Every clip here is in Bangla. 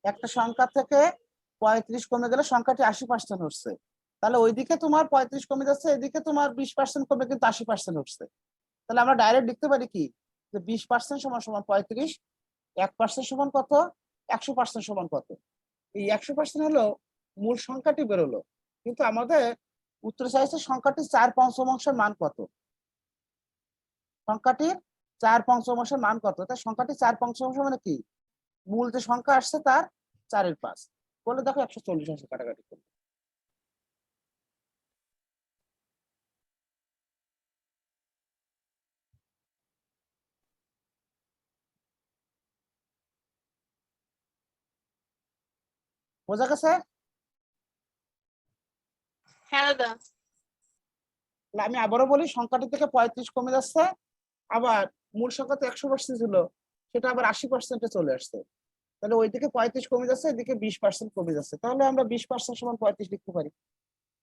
একটা সংখ্যা থেকে 35 কমে গেলে সংখ্যাটি 80% উঠছে, তাহলে ওইদিকে তোমার 35 কমে যাচ্ছে, এদিকে তোমার 20% কমে কিন্তু 80% উঠছে। তাহলে আমরা ডাইরেক্ট লিখতে পারি কি, যে 20% সমান সমান 35, 1% সমান কত, 100% সমান কত। এই 100% হলো মূল সংখ্যাটি বেরোলো, কিন্তু আমাদের উত্তর চাইছে সংখ্যাটির 4/5 মান কত। সংখ্যাটির 4/5 মান কত, তাই সংখ্যাটি 4/5 মানে কি, মূল যে সংখ্যা আসছে তার 4/5 বলে দেখো 140 আসে কাটাকাটি করবে। বোঝা গেছে? হ্যাঁ দাদা। আমি আবারও বলি, সংখ্যাটি থেকে 35 কমে যাচ্ছে, আবার মূল সংখ্যা তো 100% ছিল, সেটা আবার 80% চলে আসছে। তাহলে ওই দিকে 35 কমে যাচ্ছে, এদিকে 20% কমে যাচ্ছে, তাহলে আমরা 20% সমান 35 লিখতে পারি।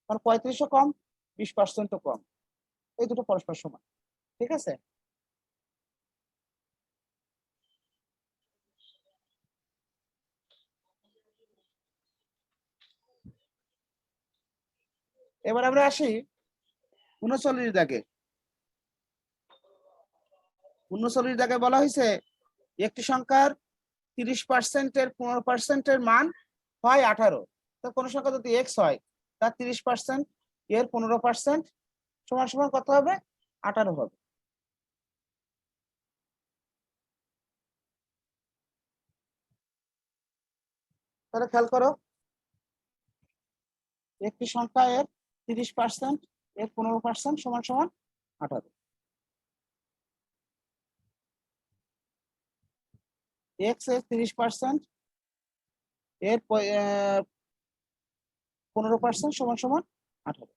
কারণ 35ও কম, 20%ও কম, এই দুটো পরস্পর সমান। ঠিক আছে, এবার আমরা আসি 39 দাগে। 39 দাগে বলা হয়েছে একটি সংখ্যার 30%-এর 15%-এর মান হয় 18। তো কোনো সংখ্যা যদি এক্স হয়, তার 30%, এর 15% সমান সমান কত হবে, 18 হবে। তাহলে খেয়াল করো, একটি সংখ্যা এর 30%, এর 15% সমান সমান 18। এক্স এর 30%, এর 15% সমান সমান 18।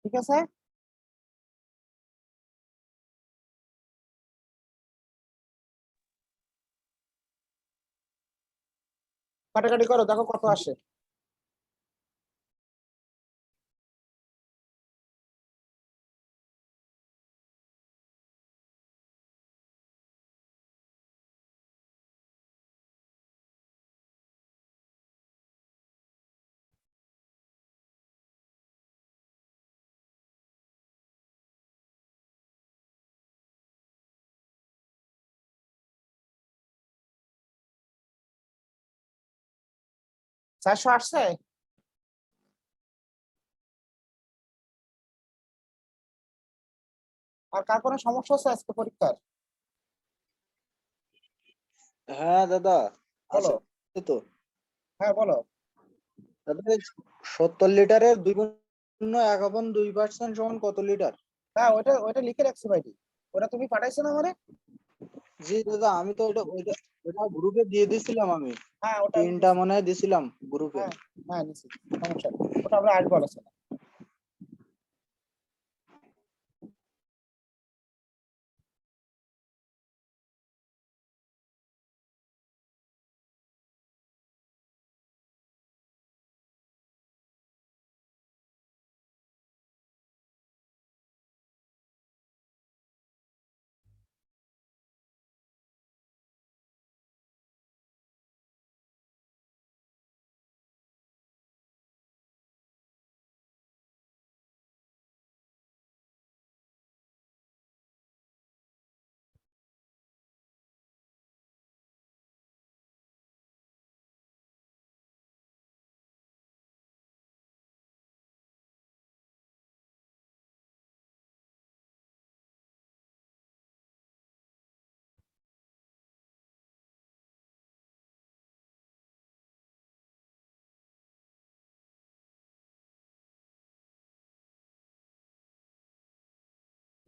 ঠিক আছে, কাটাকাটি করো, দেখো কত আসে। চারশো আসছে? আর কার কোনো সমস্যা হচ্ছে আজকে পরীক্ষার? হ্যাঁ দাদা, বলো। আছে তো। হ্যাঁ বলো। দাদা, 70 লিটারের 2/1/2% সমান কত লিটার? হ্যাঁ, ওইটা ওইটা লিখে রাখছি ভাইটি, ওটা তুমি পাঠাইছো না মানে। জি দাদা, আমি তো ওইটা ওইটা গ্রুপে দিয়ে দিছিলাম আমি। হ্যাঁ ওটা আমি 3টা নিছি। মনে হয় দিছিলাম গ্রুপে। হ্যাঁ হ্যাঁ নিছি, সমস্যা নেই, ওটা আমরা আসবো আলোচনা।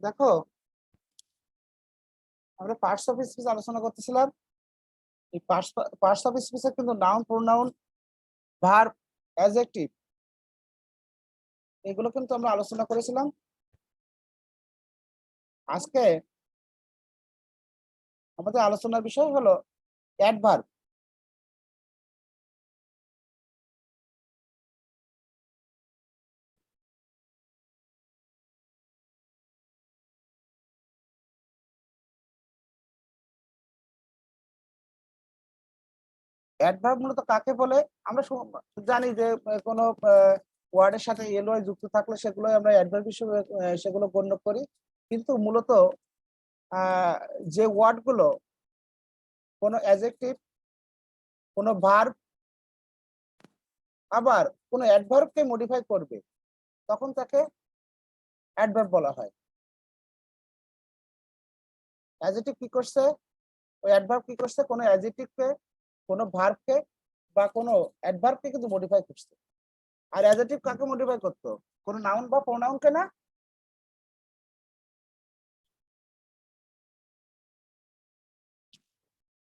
দেখো, আমরা পার্টস অফ স্পিচ আলোচনা করতেছিলাম। এই পার্টস অফ স্পিচের কিন্তু নাউন, প্রোনাউন, ভার্ব, অ্যাডজেক্টিভ, এগুলো কিন্তু আমরা আলোচনা করেছিলাম। আজকে আমাদের আলোচনার বিষয় হলো অ্যাডভার্ব। অ্যাডভার্ব মূলত কাকে বলে? আমরা জানি যে কোনো ওয়ার্ডের সাথে এলওয়াই যুক্ত থাকলে সেগুলো আমরা অ্যাডভার্ব হিসেবে সেগুলো গণ্য করি। কিন্তু মূলত যে ওয়ার্ড গুলো কোনো অ্যাডজেক্টিভ, কোনো ভার্ব, আবার কোনো অ্যাডভার্বকে মডিফাই করবে, তখন তাকে অ্যাডভার্ব বলা হয়। অ্যাডজেক্টিভ কি করছে? ওই অ্যাডভার্ব কি করছে? কোনো অ্যাডজেক্টিভকে, কোনো ভার্বকে বা কোনো অ্যাডভার্বকে কিন্তু মডিফাই করছে। আর অ্যাডজেক্টিভ কাকে মডিফাই করতো? কোনো নাউন বা প্রোনাউনকে না?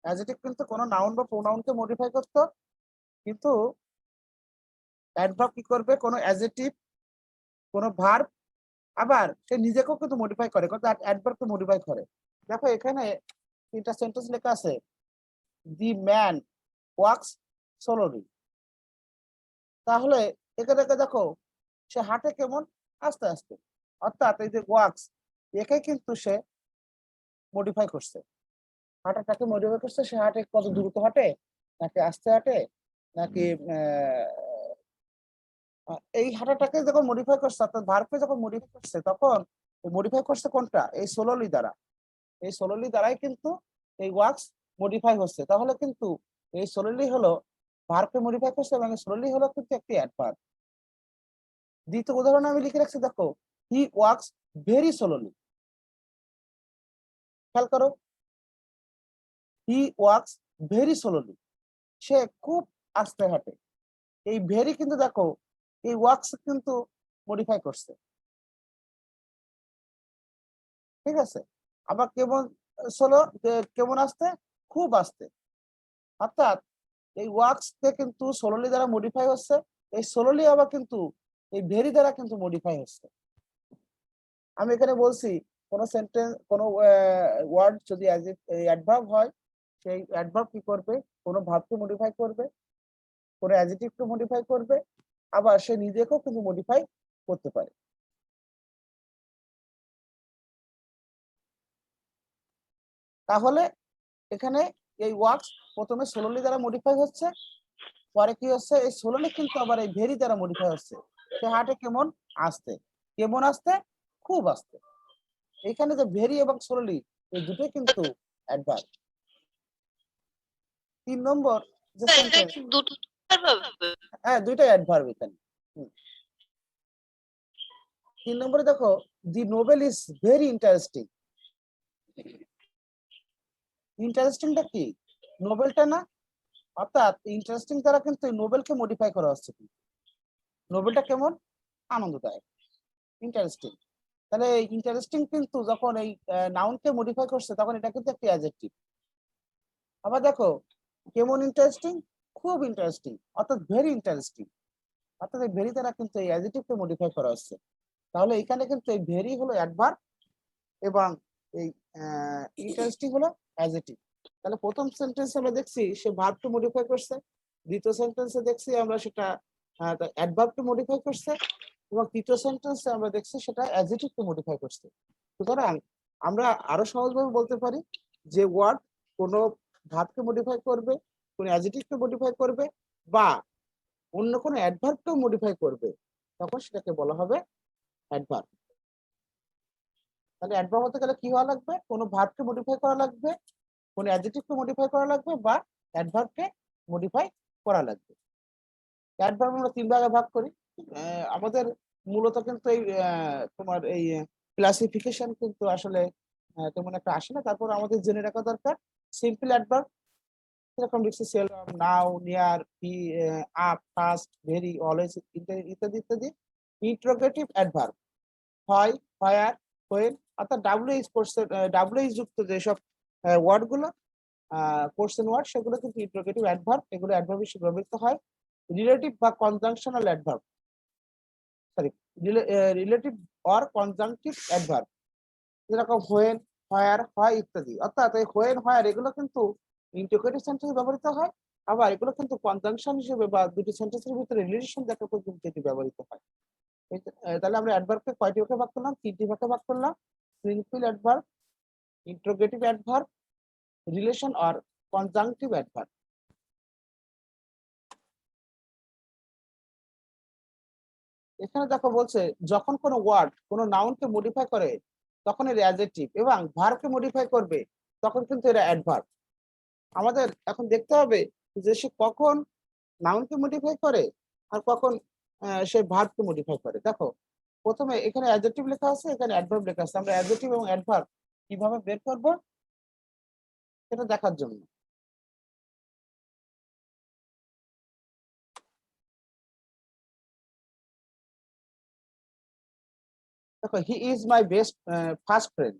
অ্যাডজেক্টিভ কিন্তু কোনো নাউন বা প্রোনাউনকে মডিফাই করতো, কিন্তু অ্যাডভার্ব কি করবে? কোনো অ্যাডজেক্টিভ, কোনো ভার্ব, আবার সে নিজেকেও কিন্তু মডিফাই করে, কিন্তু অ্যাডভার্বকে মডিফাই করে। দেখো এখানে তিনটা সেন্টেন্স লেখা আছে, দি ম্যান ওয়াক্স স্লোলি। তাহলে এখানে দেখো সে হাঁটে কেমন? আস্তে আস্তে। অর্থাৎ এই যে ওয়াক্স, একে কিন্তু সে মডিফাই করছে, হাঁটাটাকে মডিফাই করছে। সে হাঁটে কত দ্রুত হাঁটে, নাকি আস্তে হাঁটে, নাকি এই হাঁটাটাকে যখন মডিফাই করছে, অর্থাৎ ভার্বকে যখন মডিফাই করছে, তখন মডিফাই করছে কোনটা? এই সোলোলি দ্বারা। এই সোলোলি দ্বারাই কিন্তু এই ওয়ার্কস মডিফাই হচ্ছে। তাহলে কিন্তু এই সোলোলি হলো ভার্বকে মডিফাই করছে, এবং সোলোলি হলো কিন্তু একটি অ্যাডভার্ব। দ্বিতীয় উদাহরণ আমি লিখে রাখছি, দেখো, হি ওয়ার্কস ভেরি সোলোলি। খেয়াল করো, হি ওয়ার্কস ভেরি সোলোলি, সে খুব আস্তে হাঁটে। এই ভেরি কিন্তু দেখো এই ওয়ার্কস কিন্তু মডিফাই করছে, ঠিক আছে। আবার কেমন সোলো, কেমন আস্তে? খুব আস্তে। অর্থাৎ এই ওয়ার্কস কে কিন্তু সোলোলি দ্বারা মডিফাই হচ্ছে, এই সোলোলি আবার কিন্তু এই ভেরি দ্বারা কিন্তু মডিফাই হচ্ছে। আমি এখানে বলছি কোন সেন্টেন্স, কোন ওয়ার্ড যদি অ্যাডভার্ব হয়, সেই অ্যাডভার্ব কি করবে? কোনো ভার্বকে মডিফাই করবে, কোনো অ্যাডজেক্টিভকে মডিফাই করবে, আবার সে নিজেকেও কিন্তু মডিফাই করতে পারে। তাহলে এখানে এই ওয়ার্কস প্রথমে সোলোলি দ্বারা মডিফাই হচ্ছে, পরে কি হচ্ছে? এই সোলোলি কিন্তু আবার এই ভেরি দ্বারা মডিফাই হচ্ছে। সে হাঁটে কেমন? আস্তে। কেমন আস্তে? খুব আস্তে। এখানে যে ভেরি এবং সোলোলি, এই দুটোই কিন্তু অ্যাডভার্ব। 3 নম্বর যে এটা সেন্টেন্স, কি দুটো পাবে? হ্যাঁ দুইটাই অ্যাডভার্ব এখানে। 3 নম্বরে দেখো, দি নোবেল ইজ ভেরি ইন্টারেস্টিং। ইন্টারেস্টিংটা কি? নোবেলটা না? অর্থাৎ ইন্টারেস্টিং দ্বারা কিন্তু নোবেলকে মডিফাই করা হচ্ছে। নোবেলটা কেমন? আনন্দদায়ক, ইন্টারেস্টিং। তাহলে ইন্টারেস্টিং কিন্তু যখন এই নাউনকে মডিফাই করছে, তখন এটা কিন্তু একটা অ্যাডজেক্টিভ। আবার দেখো, কেমন ইন্টারেস্টিং? খুব ইন্টারেস্টিং, অর্থাৎ ভেরি ইন্টারেস্টিং। অর্থাৎ এই ভেরি দ্বারা কিন্তু এই অ্যাডজেক্টিভকে মডিফাই করা হচ্ছে। তাহলে এখানে কিন্তু এই ভেরি হলো অ্যাডভার্ব এবং এই ইন্টারেস্টিং হলো অ্যাডজেক্টিভ। তাহলে প্রথম সেন্টেন্সে আমরা দেখছি সে ভার্বকে মডিফাই করছে, দ্বিতীয় সেন্টেন্সে দেখছি আমরা সেটা অ্যাডভার্বকে মডিফাই করছে, এবং তৃতীয় সেন্টেন্সে আমরা দেখছি সেটা অ্যাডজেক্টিভকে মডিফাই করছে। সুতরাং আমরা আরো সহজভাবে বলতে পারি যে ওয়ার্ড কোনো ভার্বকে মডিফাই করবে, কোনো অ্যাডজেক্টিভকে মডিফাই করবে, বা অন্য কোনো অ্যাডভার্বকেও মডিফাই করবে, তখন সেটাকে বলা হবে অ্যাডভার্ব। তাহলে অ্যাডভার্ব হতে গেলে কি হওয়া লাগবে? কোনো ভার্বকে মডিফাই করা লাগবে, কোনো অ্যাডজেক্টিভকে মডিফাই করা লাগবে, বা অ্যাডভার্বকে মডিফাই করা লাগবে। অ্যাডভার্ব আমরা 3 ভাগে ভাগ করি। আমাদের মূলত কিন্তু এই তোমার এই ক্লাসিফিকেশন কিন্তু আসলে তেমন একটা আসে না। তারপর আমাদের জেনে রাখা দরকার সিম্পল অ্যাডভার্ব, যেরকম লিখছি seldom, now, near, be, up, fast, very, always ইত্যাদি ইত্যাদি। ইন্টারোগেটিভ অ্যাডভার্ব হয়, হোয়ার, হোয়েন, অর্থাৎ ডাব্লিউএইচ যুক্ত যেসব ওয়ার্ড গুলো কোশ্চেন ওয়ার্ড, সেগুলো কিন্তু ইন্টারোগেটিভ অ্যাডভার্ব, এগুলো অ্যাডভার্ব হিসেবে ব্যবহৃত হয়। রিলেটিভ বা conjunctional adverb, sorry, relative or conjunctive adverb, যেরকম হোয়েন, হোয়ার, হয় ইত্যাদি। অর্থাৎ এই হোয়েন, হোয়ার এগুলো কিন্তু ইন্টারোগেটিভ সেন্টেন্সে ব্যবহৃত হয়, আবার এগুলো কিন্তু কনজাংশন হিসেবে বা দুটি সেন্টেন্সের ভিতরে রিলেশন দেখাতে কিন্তু এটি ব্যবহৃত হয়। তাহলে আমরা অ্যাডভার্বকে কয়টি ভাগে ভাগ করলাম? 3টি ভাগে ভাগ করলাম। Simple adverb, interrogative adverb, relation or conjunctive adverb. এখানে দেখো বলছে যখন কোনো ওয়ার্ড কোনো নাউনকে মডিফাই করে তখন এর অ্যাডজেক্টিভ এবং ভার্বকে মডিফাই করবে তখন কিন্তু এরা অ্যাডভার্ব। আমাদের এখন দেখতে হবে যে সে কখন নাউনকে মডিফাই করে আর কখন সে ভার্বকে মডিফাই করে। দেখো প্রথমে এখানে অ্যাডজেক্টিভ লেখা আছে, এখানে অ্যাডভার্ব লেখা আছে। আমরা অ্যাডজেক্টিভ এবং অ্যাডভার্ব কিভাবে বের করব সেটা দেখার জন্য দেখো he is my best first friend.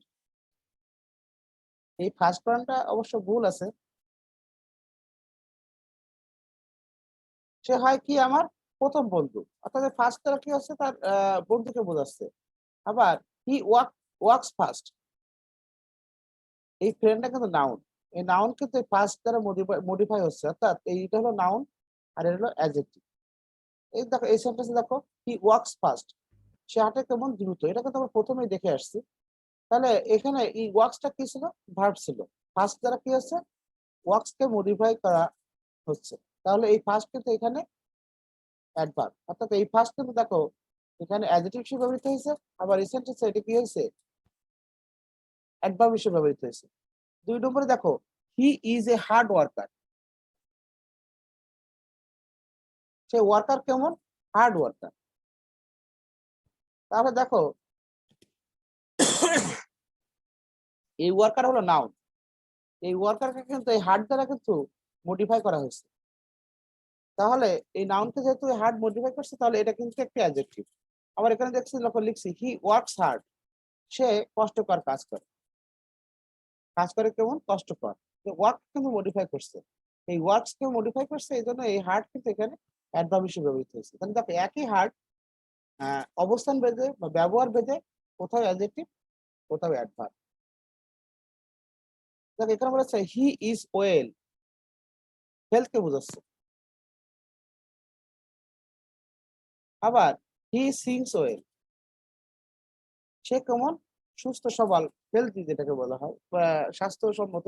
এই ফার্স্ট ফ্রেন্ডটা অবশ্য ভুল আছে, সে হয় কি আমার প্রথম বন্ধু, অর্থাৎ ফার্স্ট দ্বারা কি হচ্ছে তার বন্ধুকে বোঝাচ্ছে। আবার হি ওয়ার্কস ফার্স্ট, এই ফ্রেন্ডটা কিন্তু নাউন, এই নাউন কিন্তু ফার্স্ট দ্বারা মডিফাই হচ্ছে, অর্থাৎ এইটা হলো নাউন আর এটা হলো অ্যাডজেক্টিভ। এই দেখো এই সেন্টেন্সে দেখো হি ওয়ার্কস ফার্স্ট, সে হাঁটে কেমন দ্রুত, এটা কিন্তু আমরা প্রথমেই দেখে আসছি। তাহলে এখানে এই ওয়ার্কসটা কি ছিল, ভার্ব ছিল, ফার্স্ট দ্বারা কি হচ্ছে ওয়ার্কস কে মডিফাই করা হচ্ছে। তাহলে এই ফার্স্ট কিন্তু এখানে অ্যাডভার্ব, অর্থাৎ এই ফার্স্ট কিন্তু দেখো এখানে অ্যাডজেক্টিভ হিসেবে ব্যবহৃত হয়েছে, আবার এই সেন্টেন্সে এটা কি হয়েছে অ্যাডভার্ব হিসেবে ব্যবহৃত হয়েছে। 2 নম্বরে দেখো he is a hard worker, say worker কেমন হার্ড ওয়ার্কার। তাহলে দেখো এই ওয়ার্কার হলো নাউন, এই ওয়ার্কারকে কিন্তু এই হার্ড দ্বারা কিন্তু মডিফাই করা হয়েছে। তাহলে এই নাউনকে যেহেতু হার্ড মডিফাই করছে তাহলে এটা কিন্তু একটা অ্যাডজেক্টিভ। আবার এখানে দেখছি লক্ষ্য লিখছি হি ওয়ার্কস হার্ড, সে কষ্টকর কাজ করে, কাজ করে কেমন কষ্টকর, ওয়ার্ক কিন্তু মডিফাই করছে, এই ওয়ার্কস কে মডিফাই করছে, এই জন্য এই হার্ড কিন্তু এখানে অ্যাডভার্ব হিসেবে ব্যবহৃত হয়েছে। তাহলে দেখো একই হার্ড অবস্থান ভেদে বা ব্যবহার ভেদে কোথাও অ্যাডজেক্টিভ কোথাও অ্যাডভার্ব। দেখো এখানে বলেছে হি ইজ ওয়েল, হেলথ কে বোঝাচ্ছে। আবার হি সিংস ওয়েল, সে কেমন সুস্থ সবল, হেলথি যেটাকে বলা হয় বা স্বাস্থ্যসম্মত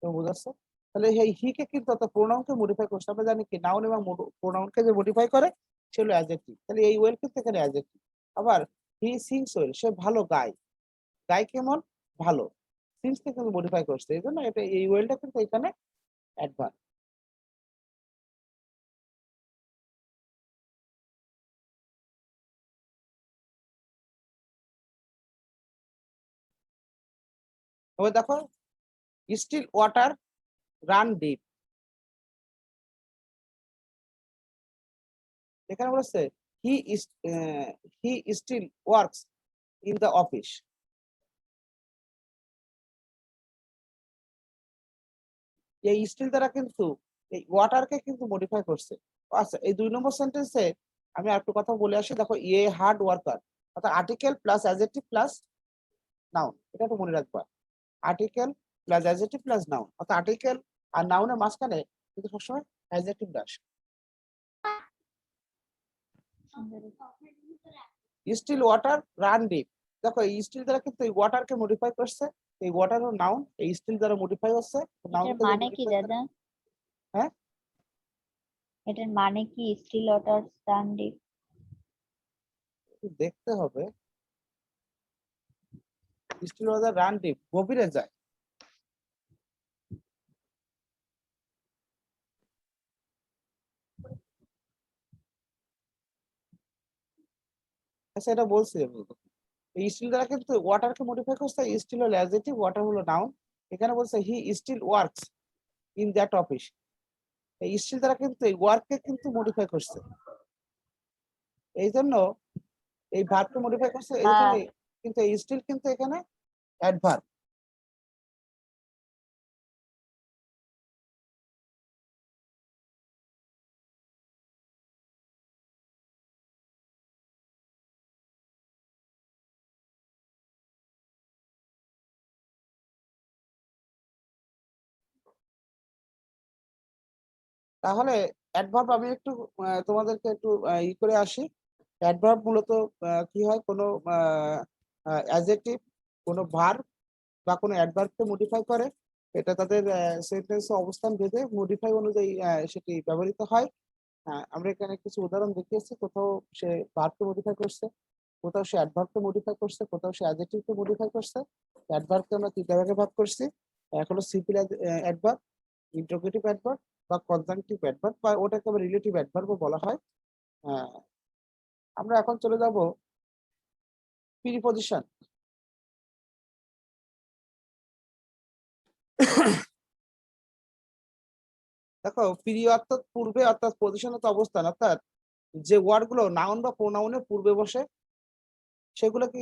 বোঝাচ্ছে। তাহলে এই হি কে কিন্তু অর্থাৎ প্রোনাউনকে মডিফাই করছে। আমরা জানি কি নাউন এবং প্রোনাউনকে যে মডিফাই করে সেগুলো অ্যাডজেক্টিভ, তাহলে এই ওয়েল কিন্তু এখানে অ্যাডজেক্টিভ। আবার হি সিংস ওয়েল, সে ভালো গায়, গায় কেমন ভালো, সিংস কে কিন্তু মডিফাই করছে, এই জন্য এটা এই ওয়েলটা কিন্তু এখানে অ্যাডভার্ব। তবে দেখো স্টিল ওয়াটার রান ডিপ, এখানে বলেছে he is he still works in the office. এই স্টিল দ্বারা কিন্তু এই ওয়াটারকে কিন্তু মডিফাই করছে। আচ্ছা এই 2 নম্বর সেন্টেন্সে আমি আর একটু কথা বলে আসি। দেখো এ হার্ড ওয়ার্কার, অর্থাৎ article plus adjective plus noun, এটা একটু মনে রাখবা, article plus adjective plus noun, অর্থাৎ আর্টিকেল আর নাউনের মাঝখানে কিন্তু সবসময় অ্যাডজেক্টিভ আসে। স্টিল ওয়াটার রান ডিপ, দেখো এই স্টিল দ্বারা কিন্তু এই ওয়াটারকে মডিফাই করছে, এই ওয়াটার হলো নাউন, এই স্টিল দ্বারা মডিফাই হচ্ছে এটার নাউনকে মানে কি দাদা? হ্যাঁ এটার মানে কি স্টিল ওয়াটার রান ডিপ? দেখতে হবে, স্টিল ওয়াটার রান ডিপ গভীরে যায়। আচ্ছা এটা বলছি আমি। এই স্টিল দ্বারা কিন্তু ওয়াটারকে মডিফাই করছে, স্টিল হলো অ্যাডজেক্টিভ, ওয়াটার হলো নাউন। এখানে বলছে he still works in that office, এই স্টিল দ্বারা কিন্তু এই ওয়ার্ককে কিন্তু মডিফাই করছে, এই জন্য এই ভার্বকে মডিফাই করছে, এই জন্য কিন্তু এই স্টিল কিন্তু এখানে অ্যাডভার্ব। তাহলে অ্যাডভার্ব আমি একটু তোমাদেরকে একটু ই করে আসি। অ্যাডভার্ব মূলত কি হয়, কোনো অ্যাডজেক্টিভ কোনো ভার্ব বা কোনো অ্যাডভার্বকে মডিফাই করে, এটা তাদের সেন্টেন্সে অবস্থান ভেদে মডিফাই অনুযায়ী সেটি ব্যবহৃত হয়। হ্যাঁ, আমরা এখানে কিছু উদাহরণ দেখিয়েছি। কোথাও সে ভার্বকে মডিফাই করছে, কোথাও সে অ্যাডভার্বকে মডিফাই করছে, কোথাও সে অ্যাডজেক্টিভকে মডিফাই করছে। অ্যাডভার্বকে আমরা তিনটা ভাগে ভাগ করছি। এক হলো সিম্পল অ্যাডভার্ব, ইন্টারোগেটিভ অ্যাডভার্ব বা কনজাংটিভ অ্যাডভার্ব, বা ওটাকে আবার রিলেটিভ অ্যাডভার্বও বলা হয়। আমরা এখন চলে যাব প্রিপজিশন। দেখো, প্রি অর্থাৎ পূর্বে, অর্থাৎ পজিশনত অবস্থান, অর্থাৎ যে ওয়ার্ড গুলো নাউন বা প্রোনাউনের পূর্বে বসে সেগুলো কি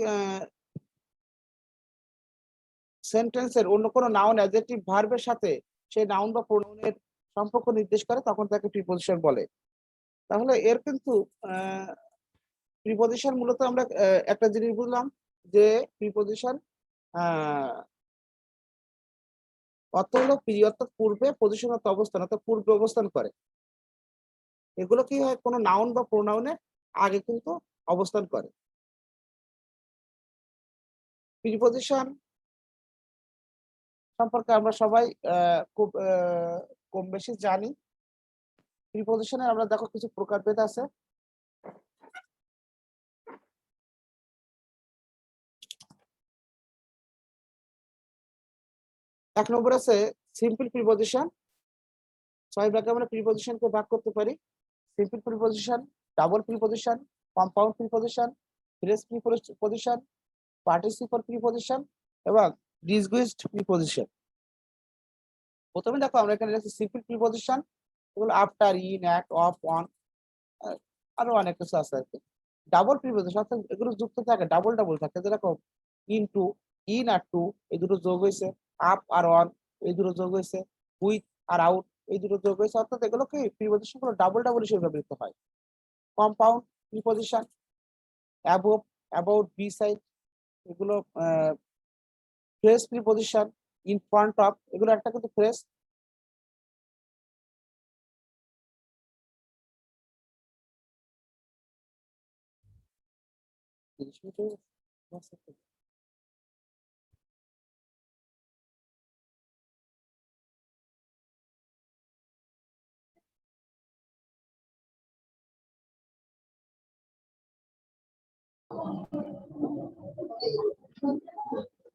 সেন্টেন্সের অন্য কোনো নাউন অ্যাডজেক্টিভ ভার্বের সাথে সেই নাউন বা প্রোনাউনের সম্পর্ক নির্দেশ করে, তখন তাকে প্রিপজিশন বলে। তাহলে এর কিন্তু প্রিপজিশন মূলত আমরা একটা জিনিস বুঝলাম যে প্রিপজিশন অর্থ হলো প্রি অর্থাৎ পূর্বে, পজিশনত অবস্থান অর্থাৎ পূর্বে অবস্থান করে। এগুলো কি হয়, কোনো নাউন বা প্রোনাউনের আগে কিন্তু অবস্থান করে। প্রিপজিশন সম্পর্কে আমরা সবাই খুব কম বেশি জানি। প্রিপজিশনের আমরা দেখো কিছু প্রকারভেদ আছে। এক নম্বর আছে সিম্পল প্রিপজিশন। 6 ভাগে আমরা প্রিপজিশনকে ভাগ করতে পারি: simple preposition, double preposition, compound preposition, phrase preposition, participle preposition এবং ডিসগুইজড প্রিপজিশন। প্রথমে দেখো আমরা এখানে লিখছি সিম্পল প্রিপজিশন, এগুলো after, in, at, of, on, আরো অনেক কিছু আছে আর কি। ডাবল প্রিপজিশন অর্থাৎ এগুলো যুক্ত থাকে, ডাবল ডাবল থাকে, যেরকম ইনটু, ইন আর টু এই দুটো যোগ হয়েছে, আপ আর অন এই দুটো যোগ হয়েছে, উইথ আর আউট এই দুটো যোগ হয়েছে, অর্থাৎ এগুলো কি প্রিপজিশন গুলো ডাবল ডাবল হিসেবে ব্যবহৃত হয়। Compound preposition, above, about, beside এগুলো phrase preposition, in front of এগুলো একটা কিন্তু ফ্রেজ।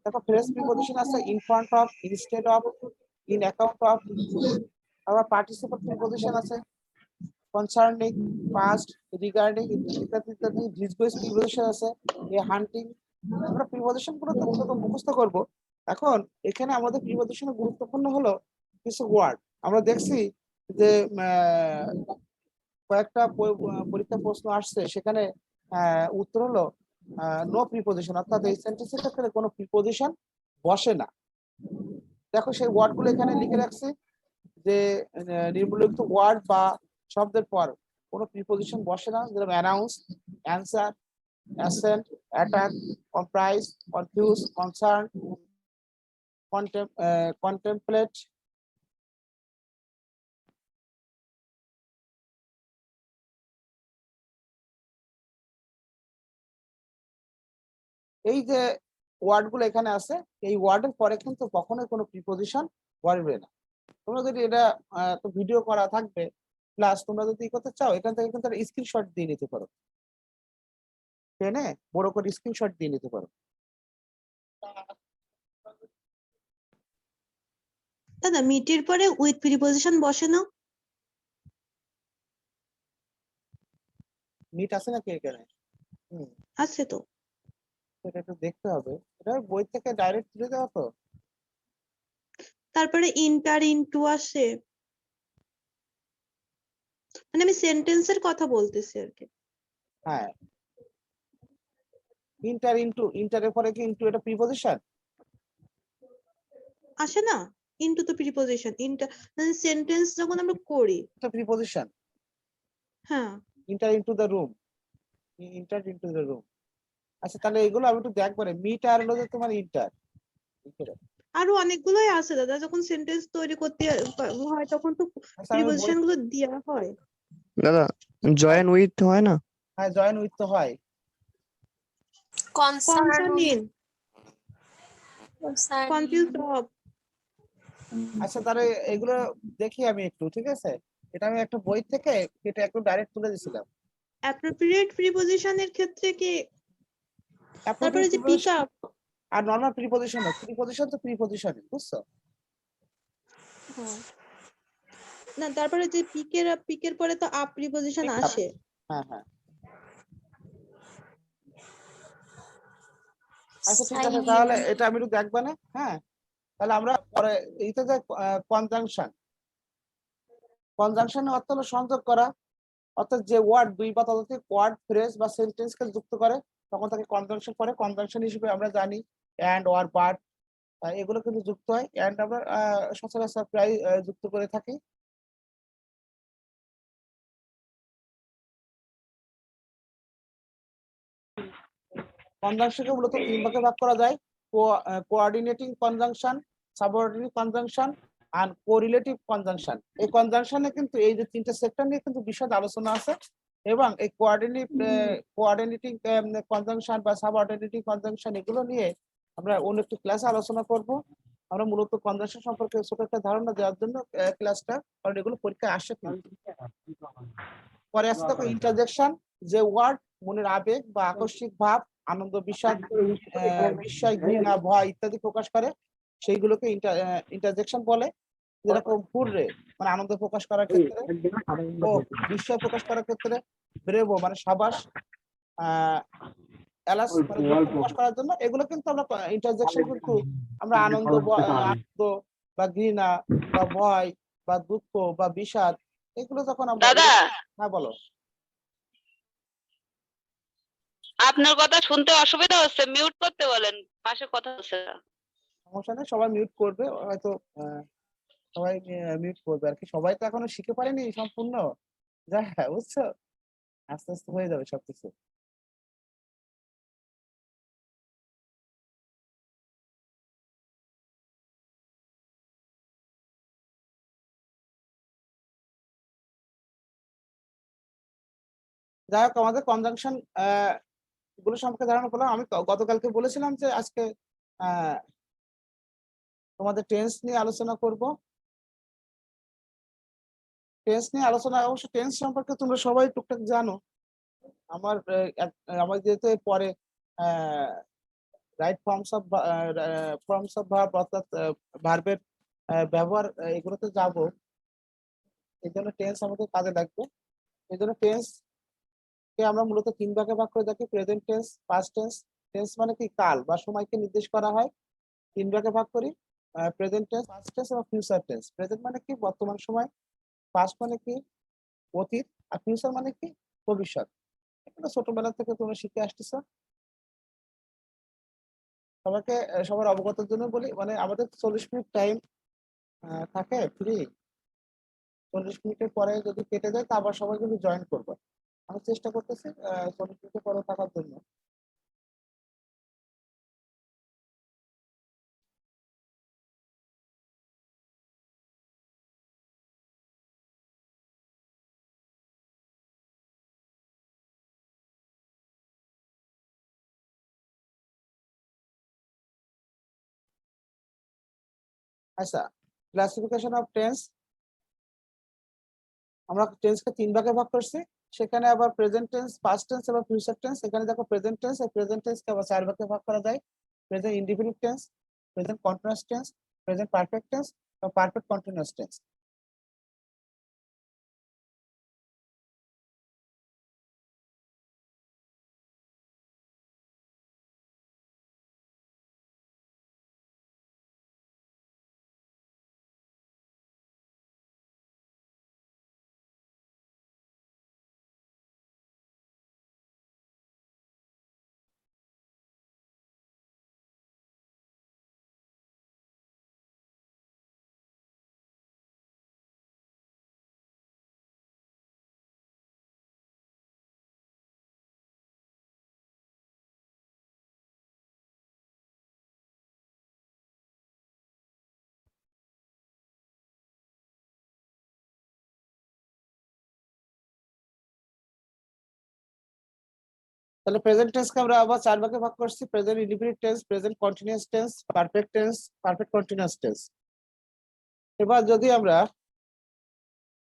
দেখো, ফ্রেজ প্রিপজিশন আছে in front of, instead of, in account of. আবার পার্টিসিপল প্রিপজিশন আছে কনসার্নিং, পাস্ট, রিগার্ডিং ইত্যাদি ইত্যাদি। ডিসগুইজড প্রিপজিশন আছে এ হান্টিং। আমরা প্রিপজিশন গুলো তো মুখস্থ করব। এখন এখানে আমাদের প্রিপজিশনের গুরুত্বপূর্ণ হলো কিছু ওয়ার্ড। আমরা দেখছি যে কয়েকটা পরীক্ষা প্রশ্ন আসছে, সেখানে উত্তর হলো নো প্রিপজিশন, অর্থাৎ এই সেন্টেন্সের ক্ষেত্রে কোনো প্রিপজিশন বসে না। দেখো সেই ওয়ার্ড গুলো এখানে লিখে রাখছি যে নিম্নলিখিত ওয়ার্ড বা শব্দের পর কোনো প্রিপজিশন বসে না, যেরকম announce, answer, accent, attack, comprise, confuse, concern, contemplate. এই যে ওয়ার্ড গুলো এখানে আছে, এই ওয়ার্ডের পরে কিন্তু কখনোই কোনো প্রিপজিশন বসবে না। তোমরা যদি এটা তো ভিডিও করা থাকবে, প্লাস তোমরা যদি করতে চাও এখান থেকে কিন্তু স্ক্রিনশট দিয়ে নিতে পারো, পেনে বড় করে স্ক্রিনশট দিয়ে নিতে পারো। দাদা মিটের পরে উইথ প্রিপজিশন বসে না? মিট আছে নাকি এখানে? আছে তো। এটা একটু দেখতে হবে, এটা বই থেকে ডাইরেক্ট তুলে দেওয়া তো। তারপরে ইন্টার, ইনটু আসে, মানে আমি সেন্টেন্সের কথা বলতেছি আর কি। হ্যাঁ, ইন্টার, ইনটু, ইন্টারের পরে কি ইনটু এটা প্রিপজিশন আসে না? ইনটু তো প্রিপজিশন। ইন্টার সেন্টেন্স যখন আমরা করি। এটা প্রিপজিশন। হ্যাঁ, inter into the room, inter into the room. আচ্ছা, তাহলে এগুলো আমি একটু দেখবো রে। মিট আর হলো যে তোমার ইন্টার। আরো অনেকগুলোই আছে দাদা, যখন সেন্টেন্স তৈরি করতে হয় তখন তো আচ্ছা, আমি প্রিপজিশন গুলো দেওয়া হয়। দাদা জয়েন উইথ হয় না? হ্যাঁ, জয়েন উইথ তো হয়। Concerning, confuse of. আচ্ছা, তাহলে এগুলো দেখি আমি একটু, ঠিক আছে? এটা আমি একটা বই থেকে এটা একটু ডাইরেক্ট তুলে দিছিলাম। অ্যাপ্রোপ্রিয়েট প্রিপজিশনের ক্ষেত্রে কি তারপরে যে পিক আপ আর নরমাল প্রিপজিশন না, প্রিপজিশন তো প্রিপজিশন, বুঝছো? না, তারপরে যে পিকের পরে তো আপ প্রিপজিশন Pick up. আসে। হ্যাঁ হ্যাঁ, আচ্ছা ঠিক আছে, তাহলে এটা আমি একটু দেখবা না? হ্যাঁ, তাহলে আমরা পরে এইটা যে কনজাংশনের অর্থ হলো সংযোগ করা, অর্থাৎ যে ওয়ার্ড দুই বা ততোধিক ওয়ার্ড, ফ্রেজ বা সেন্টেন্সকে যুক্ত করে তখন তাকে কনজাংশন করে। কনজাংশন হিসেবে আমরা জানি এন্ড, অর, বাট, এগুলো কিন্তু যুক্ত হয়। এন্ড আমরা সচরাচর প্রায় যুক্ত করে থাকি। কনজাংশনকে মূলত তিন ভাগে ভাগ করা যায়: কোঅর্ডিনেটিং কনজাংশন, সাবঅর্ডিনেটিং কনজাংশন আর কোরিলেটিভ কনজাংশন। এই কনজাংশনে কিন্তু এই যে তিনটা সেক্টর নিয়ে কিন্তু বিশদ আলোচনা আছে, এবং এই কোঅর্ডিনেটিং কনজাংশন বা সাবঅর্ডিনেটিং কনজাংশন এগুলো নিয়ে আমরা অন্য একটি ক্লাসে আলোচনা করব। আমরা মূলত কনজাংশন সম্পর্কে ছোট একটা ধারণা দেওয়ার জন্য ক্লাসটা, কারণ এগুলো পরীক্ষায় আসে কিন্তু। পরে আসছে দেখো ইন্টারজেকশন, যে ওয়ার্ড মনের আবেগ বা আকস্মিক ভাব, আনন্দ, বিষাদ, বিস্ময়, ঘৃণা, ভয় ইত্যাদি প্রকাশ করে, সেইগুলোকে ইন্টারজেকশন বলে। যেরকম হুররে মানে আনন্দ প্রকাশ করার ক্ষেত্রে, ও বিস্ময় প্রকাশ করার ক্ষেত্রে, ব্রেভো মানে সাবাস, এলাস মানে দুঃখ প্রকাশ করার জন্য। এগুলো কিন্তু আমরা ইন্টারজেকশন কিন্তু আমরা আনন্দ বা ঘৃণা বা ভয় বা দুঃখ বা বিষাদ, এগুলো যখন আমরা হ্যাঁ বলো। আপনার কথা শুনতে অসুবিধা হচ্ছে, মিউট করতে বলেন, পাশে কথা হচ্ছে। সমস্যা নেই, সবাই মিউট করবে হয়তো, সবাই মিউট করবে আর কি। সবাই তো এখনো শিখে পারেনি সম্পূর্ণ, যা বুঝছো, আস্তে আস্তে হয়ে যাবে সবকিছু। যাই হোক, আমাদের কনজাংশন গুলো সম্পর্কে ধারণা করলাম। আমি গতকালকে বলেছিলাম যে আজকে তোমাদের টেন্স নিয়ে আলোচনা করব। টেন্স নিয়ে আলোচনা, অবশ্য টেন্স সম্পর্কে তোমরা সবাই টুকটাক জানো। আমার যেহেতু পরে রাইট ফর্মস অফ ভার্ব অর্থাৎ ভার্বের ব্যবহার এগুলোতে যাব, এই জন্য টেন্স আমাদের কাজে লাগবে। এই জন্য টেন্স কে আমরা মূলত তিন ভাগে ভাগ করে দেখি: present tense, past tense. Tense মানে কি কাল বা সময়কে নির্দেশ করা হয়, তিন ভাগে ভাগ করি: প্রেজেন্ট টেন্স, পাস্ট টেন্স এবং ফিউচার টেন্স। প্রেজেন্ট মানে কি বর্তমান সময়, পাস্ট মানে কি অতীত, আর ফিউচার মানে কি ভবিষ্যৎ। এটা ছোটবেলা থেকে তোমরা শিখে আসতেছ। সবাইকে সবার অবগতের জন্য বলি, মানে আমাদের 40 মিনিট টাইম থাকে ফ্রি। 40 মিনিটের পরে যদি কেটে যায় তা আবার সবাই কিন্তু জয়েন করবো। আমি চেষ্টা করতেছি 40 মিনিটের পরে থাকার জন্য। আচ্ছা, ক্লাসিফিকেশন অফ টেন্স, আমরা টেন্সকে তিন ভাগে ভাগ করছি। সেখানে আবার প্রেজেন্ট টেন্স, পাস্ট টেন্স এবং ফিউচার টেন্স। এখানে দেখো প্রেজেন্ট টেন্স, এই প্রেজেন্ট টেন্সকে আবার চার ভাগে ভাগ করা যায়: present indefinite tense, present continuous tense, present perfect tense বা পারফেক্ট কন্টিনিউয়াস টেন্স। তাহলে প্রেজেন্ট টেন্সকে আমরা আবার চার ভাগে ভাগ করছি: present indefinite tense, present continuous tense, perfect tense, perfect continuous tense. এবার যদি আমরা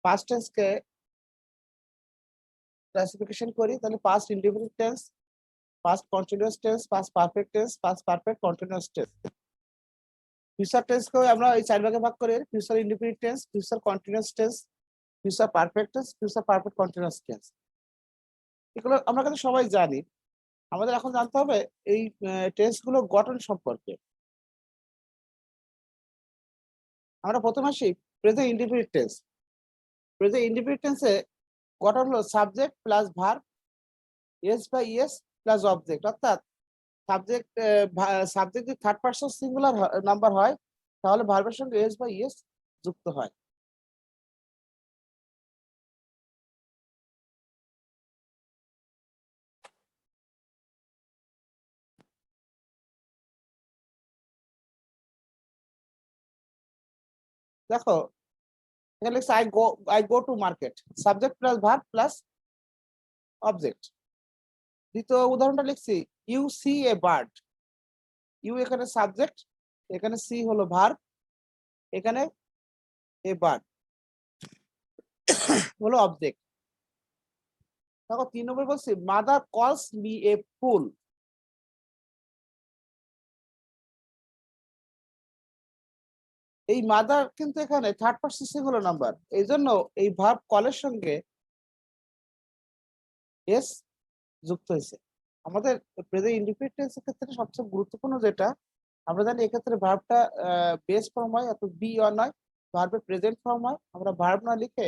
পাস্ট টেন্স কে ক্লাসিফিকেশন করি, তাহলে past indefinite tense, past continuous tense, past perfect tense, past perfect continuous tense. Future tense কেও আমরা এই 4 ভাগে ভাগ করি, future indefinite tense, future continuous tense, future perfect tense, future perfect continuous tense. এগুলো আমরা কিন্তু সবাই জানি। আমাদের এখন জানতে হবে এই টেন্স গুলো গঠন সম্পর্কে। আমরা প্রথমে আসি present indefinite tense. Present indefinite টেন্সে গঠন হলো সাবজেক্ট প্লাস ভার্ব, এস বা ইএস প্লাস অবজেক্ট। অর্থাৎ সাবজেক্ট সাবজেক্ট যদি থার্ড পারসন সিঙ্গুলার নাম্বার হয় তাহলে ভার্বের সঙ্গে এস বা ইএস যুক্ত হয়। দেখো এখানে লিখছে I go to market, subject plus verb plus object. দ্বিতীয় উদাহরণটা লিখছি you see a bird, you এখানে সাবজেক্ট, এখানে সি হলো ভার্ব, এখানে এ বার্ড হলো অবজেক্ট। দেখো 3 নম্বর বলছি মাদার কলস মি এ ফুল, এই মাদার কিন্তু এখানে থার্ড পারসন সিঙ্গুলার নাম্বার, এই জন্য এই ভার্ব কলের সঙ্গে এস যুক্ত হয়েছে। আমাদের প্রেজেন্ট ইনডিফিনিট টেন্সের ক্ষেত্রে সবচেয়ে গুরুত্বপূর্ণ যেটা আমরা জানি, এক্ষেত্রে ভার্বটা বেস ফর্ম হয়, অর্থাৎ বি অন হয়, ভার্বের প্রেজেন্ট ফর্ম হয়। আমরা ভার্ব না লিখে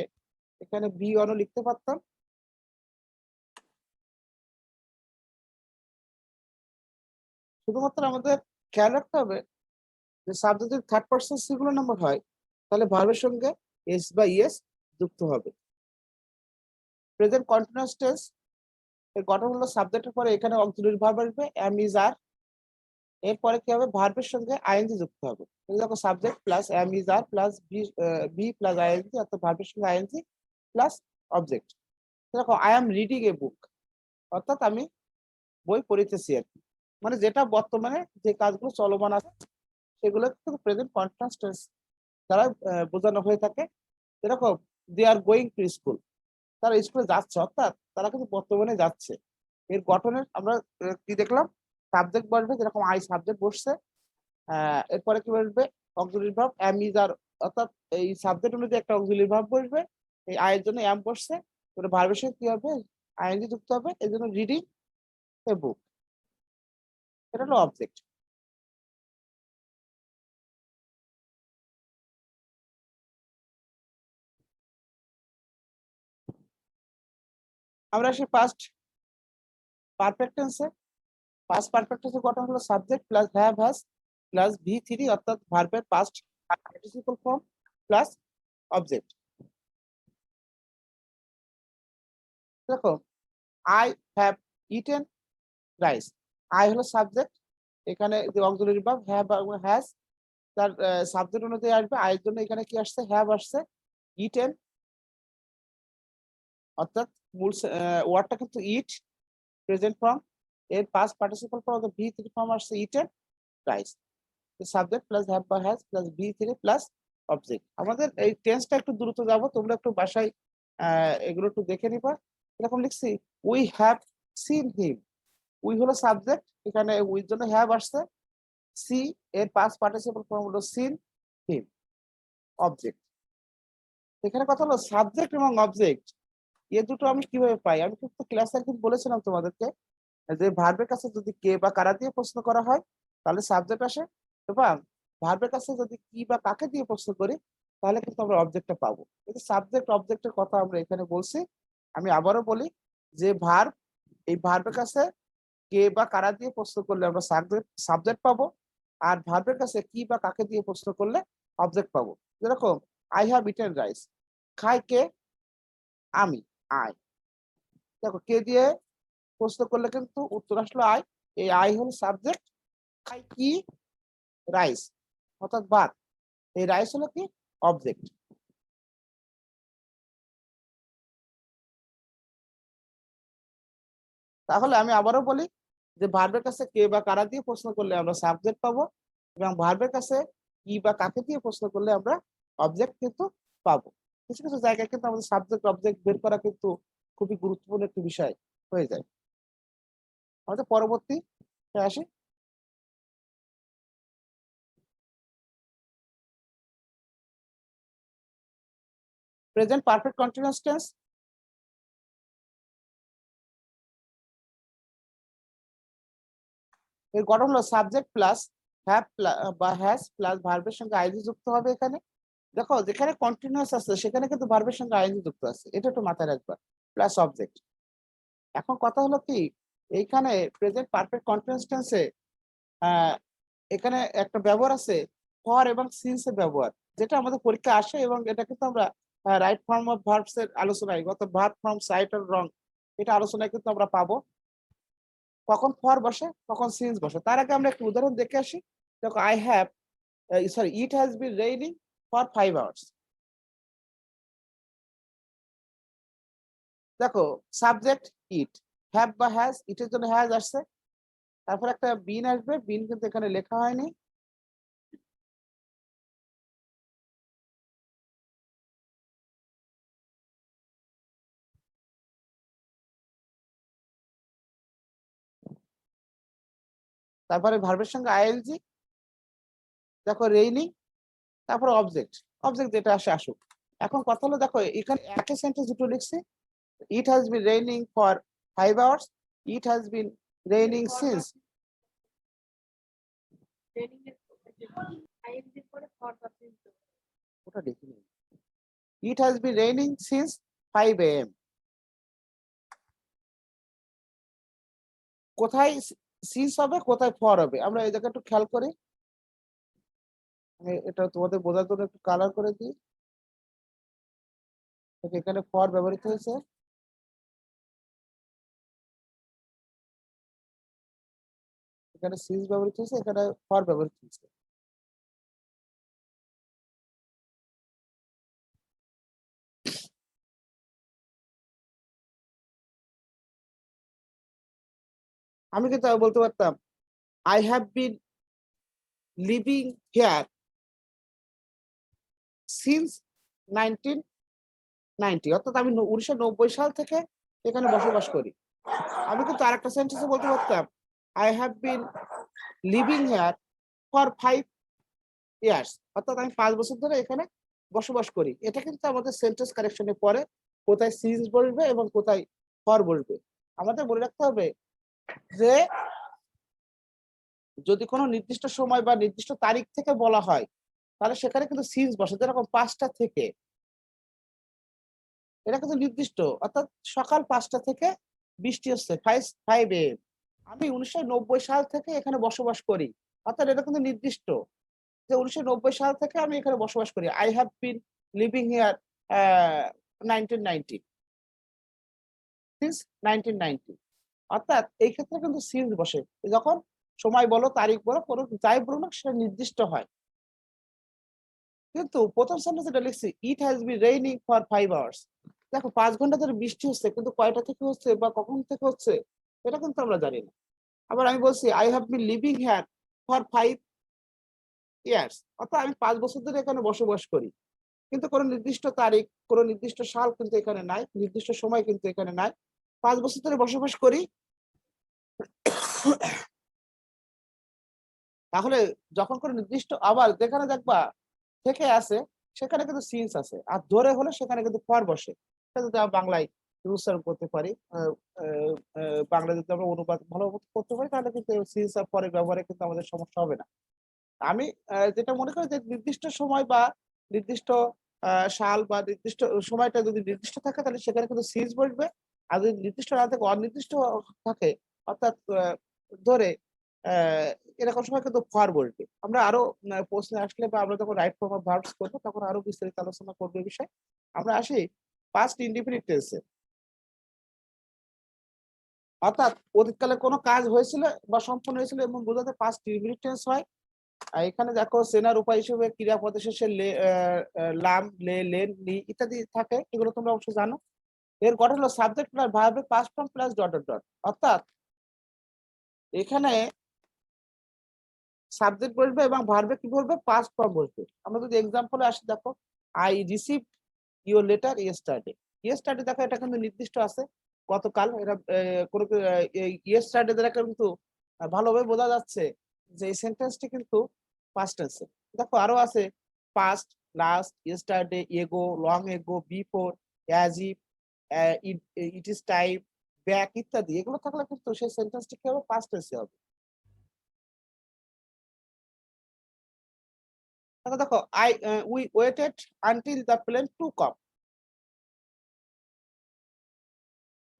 এখানে বি অনও লিখতে পারতাম। শুধুমাত্র আমাদের খেয়াল রাখতে হবে যে সাবজেক্ট যদি থার্ড পারসন সিঙ্গুলার নাম্বার হয় তাহলে ভার্বের সঙ্গে এস বা ইএস যুক্ত হবে। প্রেজেন্ট কন্টিনিউয়াস টেন্স এর গঠন হলো সাবজেক্টের পরে এখানে অক্সিলারি ভার্ব আসবে এম ইজ আর, এরপরে কি হবে ভার্বের সঙ্গে আইএনজি যুক্ত হবে। দেখো subject plus am is are plus B plus ING, অর্থাৎ ভার্বের সঙ্গে আইএনজি প্লাস অবজেক্ট। দেখো I am reading a book, অর্থাৎ আমি বই পড়িতেছি আর কি, মানে যেটা বর্তমানে যে কাজগুলো চলমান আছে সেগুলো কিন্তু প্রেজেন্ট কন্টিনিউয়াস টেন্স দ্বারা বোঝানো হয়ে থাকে। এরকম দে আর গোয়িং টু স্কুল, তারা স্কুলে যাচ্ছে, অর্থাৎ তারা কিন্তু বর্তমানে যাচ্ছে। এর গঠনের আমরা কি দেখলাম, সাবজেক্ট বসবে, যেরকম আই সাবজেক্ট বসছে, এরপরে কি বসবে অক্সিলারি ভার্ব এম ইজ আর, অর্থাৎ এই সাবজেক্ট অনুযায়ী একটা অক্সিলারি ভার্ব বসবে, এই আয়ের জন্য এম বসছে, এবারে ভার্বের সাথে কি হবে আইএনজি যুক্ত হবে, এই জন্য রিডিং এ বুক, এটা হলো অবজেক্ট। আমরা আসি পাস্ট পারফেক্ট টেন্সে। পাস্ট পারফেক্ট টেন্সের গঠন হলো subject plus have has plus ভি3, অর্থাৎ ভার্বের past participle form plus object. দেখো I have eaten rice, I হলো সাবজেক্ট, এখানে যে অক্সিলারি ভার্ব হ্যাভ এবং হ্যাজ তার সাবজেক্ট অনুযায়ী আসবে, আয়ের জন্য এখানে কি আসছে হ্যাভ আসছে, ইটেন, অর্থাৎ মূল ওয়ার্ডটা কিন্তু ইট প্রেজেন্ট ফর্ম, এর পাস্ট পার্টিসিপল ফর্ম অর্থাৎ ভি3 ফর্ম আসছে eaten rice, subject plus have বা হ্যাজ প্লাস ভি3 প্লাস অবজেক্ট। আমাদের এই টেন্সটা একটু দ্রুত যাব, তোমরা একটু বাসায় এগুলো একটু দেখে নিবা। এরকম লিখছি we have seen him, we হলো সাবজেক্ট, এখানে উইর জন্য হ্যাভ আসছে, সি এর পাস্ট পার্টিসিপল ফর্ম হলো সিন হিম, অবজেক্ট। এখানে কথা হলো সাবজেক্ট এবং অবজেক্ট এ দুটো আমি কিভাবে পাই, আমি কিন্তু ক্লাসে একদিন বলেছিলাম তোমাদেরকে যে ভার্বের কাছে যদি কে বা কারা দিয়ে প্রশ্ন করা হয় তাহলে সাবজেক্ট আসে, এবং ভার্বের কাছে যদি কি বা কাকে দিয়ে প্রশ্ন করি তাহলে কিন্তু আমরা অবজেক্টটা পাবো। এই সাবজেক্ট অবজেক্টের কথা আমরা এখানে বলছি। আমি আবারও বলি যে ভার্ব, এই ভার্বের কাছে কে বা কারা দিয়ে প্রশ্ন করলে আমরা সাবজেক্ট পাবো, আর ভার্বের কাছে কি বা কাকে দিয়ে প্রশ্ন করলে অবজেক্ট পাবো। যেরকম আই হ্যাভ ইটেন রাইস, খাই কে, আমি, আই। দেখো কে দিয়ে প্রশ্ন করলে কিন্তু উত্তর আসলো আই, এই আই হল সাবজেক্ট, খাই কি রাইস অর্থাৎ ভাত, এই রাইস হলো কি অবজেক্ট। তাহলে আমি আবারও বলি যে ভার্বের কাছে কে বা কারা দিয়ে প্রশ্ন করলে আমরা সাবজেক্ট পাবো, এবং ভার্বের কাছে কি বা কাকে দিয়ে প্রশ্ন করলে আমরা অবজেক্ট কিন্তু পাবো। কিছু কিছু জায়গায় কিন্তু আমাদের সাবজেক্ট অবজেক্ট বের করা কিন্তু খুবই গুরুত্বপূর্ণ একটি বিষয় হয়ে যায়। আমাদের পরবর্তী আসি। Present perfect continuous tense. এর গঠন হলো সাবজেক্ট প্লাস হ্যাভ বা হ্যাজ প্লাস ভার্বের সঙ্গে আইএনজি যুক্ত হবে এখানে। দেখো যেখানে কন্টিনিউয়াস আছে সেখানে কিন্তু ভার্বের সঙ্গে আইএনজি যুক্ত আছে, এটা একটু মাথায় রাখবা, প্লাস অবজেক্ট। এখন কথা হলো কি, এইখানে প্রেজেন্ট পারফেক্ট কন্টিনিউয়াস টেন্সে এখানে একটা ব্যবহার আছে ফর এবং সিন্স এর ব্যবহার, যেটা আমাদের পরীক্ষা আসে এবং এটা কিন্তু আমরা রাইট ফর্ম অফ ভার্বস এর আলোচনায়, অর্থাৎ ভার্ব ফর্ম রাইট আর রং, এটা আলোচনায় কিন্তু আমরা পাবো। কখন ফর বসে কখন সিন্স বসে, তার আগে আমরা একটা উদাহরণ দেখে আসি। দেখো I have sorry it has been raining for 5 hours। দেখো সাবজেক্ট ইট, হ্যাভ বা হ্যাজ, ইটের জন্য হ্যাজ আসছে, তারপর একটা বিন আসবে, বিন কিন্তু এখানে লেখা হয়নি। তারপরে ভার্বের সঙ্গে আইএলজি, দেখো রেইনিং, তারপর অবজেক্ট, অবজেক্ট যেটা আসে আসুক। এখন কথা হলো দেখো এখানে একই সেন্টেন্স দুটো লিখছি, it has been raining for 5 hours, it has been raining since. ওটা দেখিনি, it has been raining since 5 AM। কোথায় সিন্স হবে কোথায় ফর হবে, আমরা এই জায়গাটা একটু খেয়াল করি। আমি এটা তোমাদের বোঝার জন্য একটু কালার করে দিই। এখানে ফর ব্যবহৃত হয়েছে, এখানে সিন্স ব্যবহৃত হয়েছে, এখানে ফর ব্যবহৃত হয়েছে। আমি কিন্তু বলতে পারতাম I have been living here since 1990, অর্থাৎ আমি 1990 সাল থেকে এখানে বসবাস করি। আমি কিন্তু আরেকটা সেন্টেন্সে বলতে পারতাম I have been living here for 5 years, অর্থাৎ আমি 5 বছর ধরে এখানে বসবাস করি। এটা কিন্তু আমাদের সেন্টেন্স কারেকশনে পরে কোথায় সিন্স বসবে এবং কোথায় ফর বসবে। আমাদের মনে রাখতে হবে যে যদি কোনো নির্দিষ্ট সময় বা নির্দিষ্ট তারিখ থেকে বলা হয় তাহলে সেখানে কিন্তু সিন্স বসে, যেরকম 5টা থেকে, এটা কিন্তু নির্দিষ্ট, অর্থাৎ সকাল 5টা থেকে বৃষ্টি হচ্ছে 5 AM। আমি 1990 সাল থেকে এখানে বসবাস করি, অর্থাৎ এটা কিন্তু নির্দিষ্ট যে 1990 সাল থেকে আমি এখানে বসবাস করি। I have been living here 1990 since 1990, অর্থাৎ এই ক্ষেত্রে কিন্তু সিন্স বসে যখন সময় বলো তারিখ বলো কোনো যাই বলো না সেটা নির্দিষ্ট হয়। কিন্তু প্রথম সেন্টেন্সে এটা লিখছি it has been raining for 5 hours। দেখো 5 ঘন্টা ধরে বৃষ্টি হচ্ছে, কিন্তু কয়টা থেকে হচ্ছে বা কখন থেকে হচ্ছে এটা কিন্তু আমরা জানি না। আবার আমি বলছি I have been living here for 5 years, অর্থাৎ আমি 5 বছর ধরে এখানে বসবাস করি, কিন্তু কোনো নির্দিষ্ট তারিখ কোনো নির্দিষ্ট সাল কিন্তু এখানে নাই, নির্দিষ্ট সময় কিন্তু এখানে নাই, 5 বছর ধরে বসবাস করি। তাহলে যখন কোনো নির্দিষ্ট আবার যেখানে দেখবা থেকে আছে সেখানে কিন্তু সিন্স আছে, আর ধরে হলে সেখানে কিন্তু ফর বসে। এটা যদি আমরা বাংলায় উচ্চারণ করতে পারি, বাংলা যদি আমরা অনুবাদ ভালো মতো করতে পারি তাহলে কিন্তু সিন্স আর ফরের ব্যবহারে কিন্তু আমাদের সমস্যা হবে না। আমি যেটা মনে করি যে নির্দিষ্ট সময় বা নির্দিষ্ট সাল বা নির্দিষ্ট সময়টা যদি নির্দিষ্ট থাকে তাহলে সেখানে কিন্তু সিন্স বসবে, আর যদি নির্দিষ্ট না থাকে অনির্দিষ্ট থাকে অর্থাৎ ধরে আহ এরকম সময় কিন্তু ফর বসবে। আমরা আরো প্রশ্নে আসলে বা আমরা যখন রাইট ফর্ম অফ ভার্বস করবো তখন আরো বিস্তারিত আলোচনা করবো এই বিষয়ে। আমরা আসি পাস্ট ইনডিফিনিট টেন্সে, অর্থাৎ অতীতকালে কোনো কাজ হয়েছিল বা সম্পন্ন হয়েছিল এবং বোঝাতে পাস্ট ইনডিফিনিট টেন্স হয়। আর এখানে দেখো সেনার উপায় হিসেবে ক্রিয়াপদের শেষে লাম লে লেন লি ইত্যাদি থাকে, এগুলো তোমরা অবশ্যই জানো। এর গঠন হলো subject plus verb past form plus dot dot dot, অর্থাৎ এখানে সাবজেক্ট বসবে এবং ভার্বে কি বলবে পাস্ট ফর্ম বসবে। আমরা যদি এক্সাম্পলে আসি দেখো I receive your letter yesterday. Yesterday দেখো এটা কিন্তু নির্দিষ্ট আছে গতকাল, এটা কোনো ইয়েস্টারডে দ্বারা কিন্তু ভালোভাবে বোঝা যাচ্ছে যে এই সেন্টেন্সটি কিন্তু পাস্ট টেন্সে। দেখো আরো আছে পাস্ট, লাস্ট, ইয়েস্টারডে, এগো, long ago, before, as if, it is time, back ইত্যাদি। এগুলো থাকলে কিন্তু সেই সেন্টেন্সটি কি হবে, পাস্ট টেন্সে হবে। দেখো we waited until the plane to come,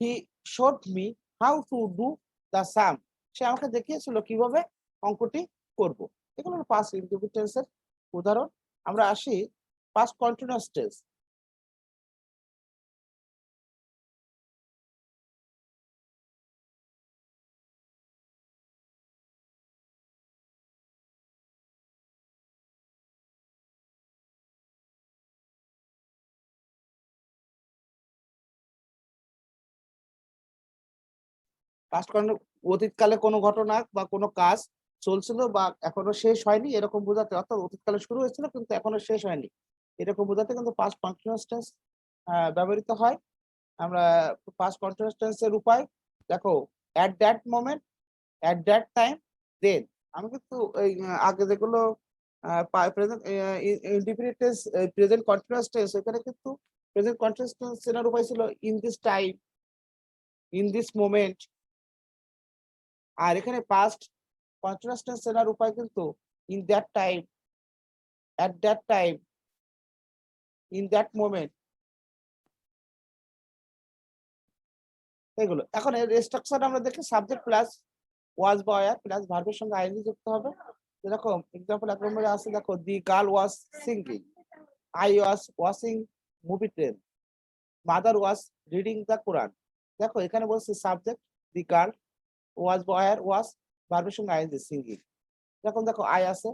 he showed me how to do the sum, সে আমাকে দেখিয়েছিল কিভাবে অঙ্কটি করব। এগুলো হলো পাস্ট ইনডিফিনিট টেন্সের উদাহরণ। আমরা আসি পাস্ট কন্টিনিউয়াস টেন্স। পাস্ট অতীতকালে কোনো ঘটনা বা কোনো কাজ চলছিল বা এখনো শেষ হয়নি এরকম বোঝাতে, অর্থাৎ অতীতকালে শুরু হয়েছিল কিন্তু এখনো শেষ হয়নি এরকম বোঝাতে কিন্তু পাস্ট কন্টিনিউয়াস টেন্স ব্যবহৃত হয়। আমরা পাস্ট কন্টিনিউয়াস টেন্সের উপায় দেখো, at that moment, at that time, then. আমি কিন্তু এই আগে যেগুলো present indefinite tense, present continuous tense, এখানে কিন্তু প্রেজেন্ট কন্টিনিউয়াস টেন্স চেনার উপায় ছিল in this time, in this moment. আর এখানে পাস্ট কন্টিনিউয়াস টেন্স চেনার উপায় কিন্তু in that time, at that time, in that moment, এগুলো। এখন এর স্ট্রাকচার আমরা দেখি, সাবজেক্ট প্লাস ওয়াজ বা ওয়্যার প্লাস ভার্বের সঙ্গে আইএনজি যুক্ত হবে। এরকম এক্সাম্পল 1 নম্বরে আছে, দেখো the girl was singing, I was watching movie train, mother was reading the Quran. দেখো এখানে বলছে সাবজেক্ট দি গার্ল, ওয়াজ বা ওয়্যার, ওয়াজ ভার্বের সঙ্গে আইএনজি, সিঙ্গিং। এখন দেখো আই আছে,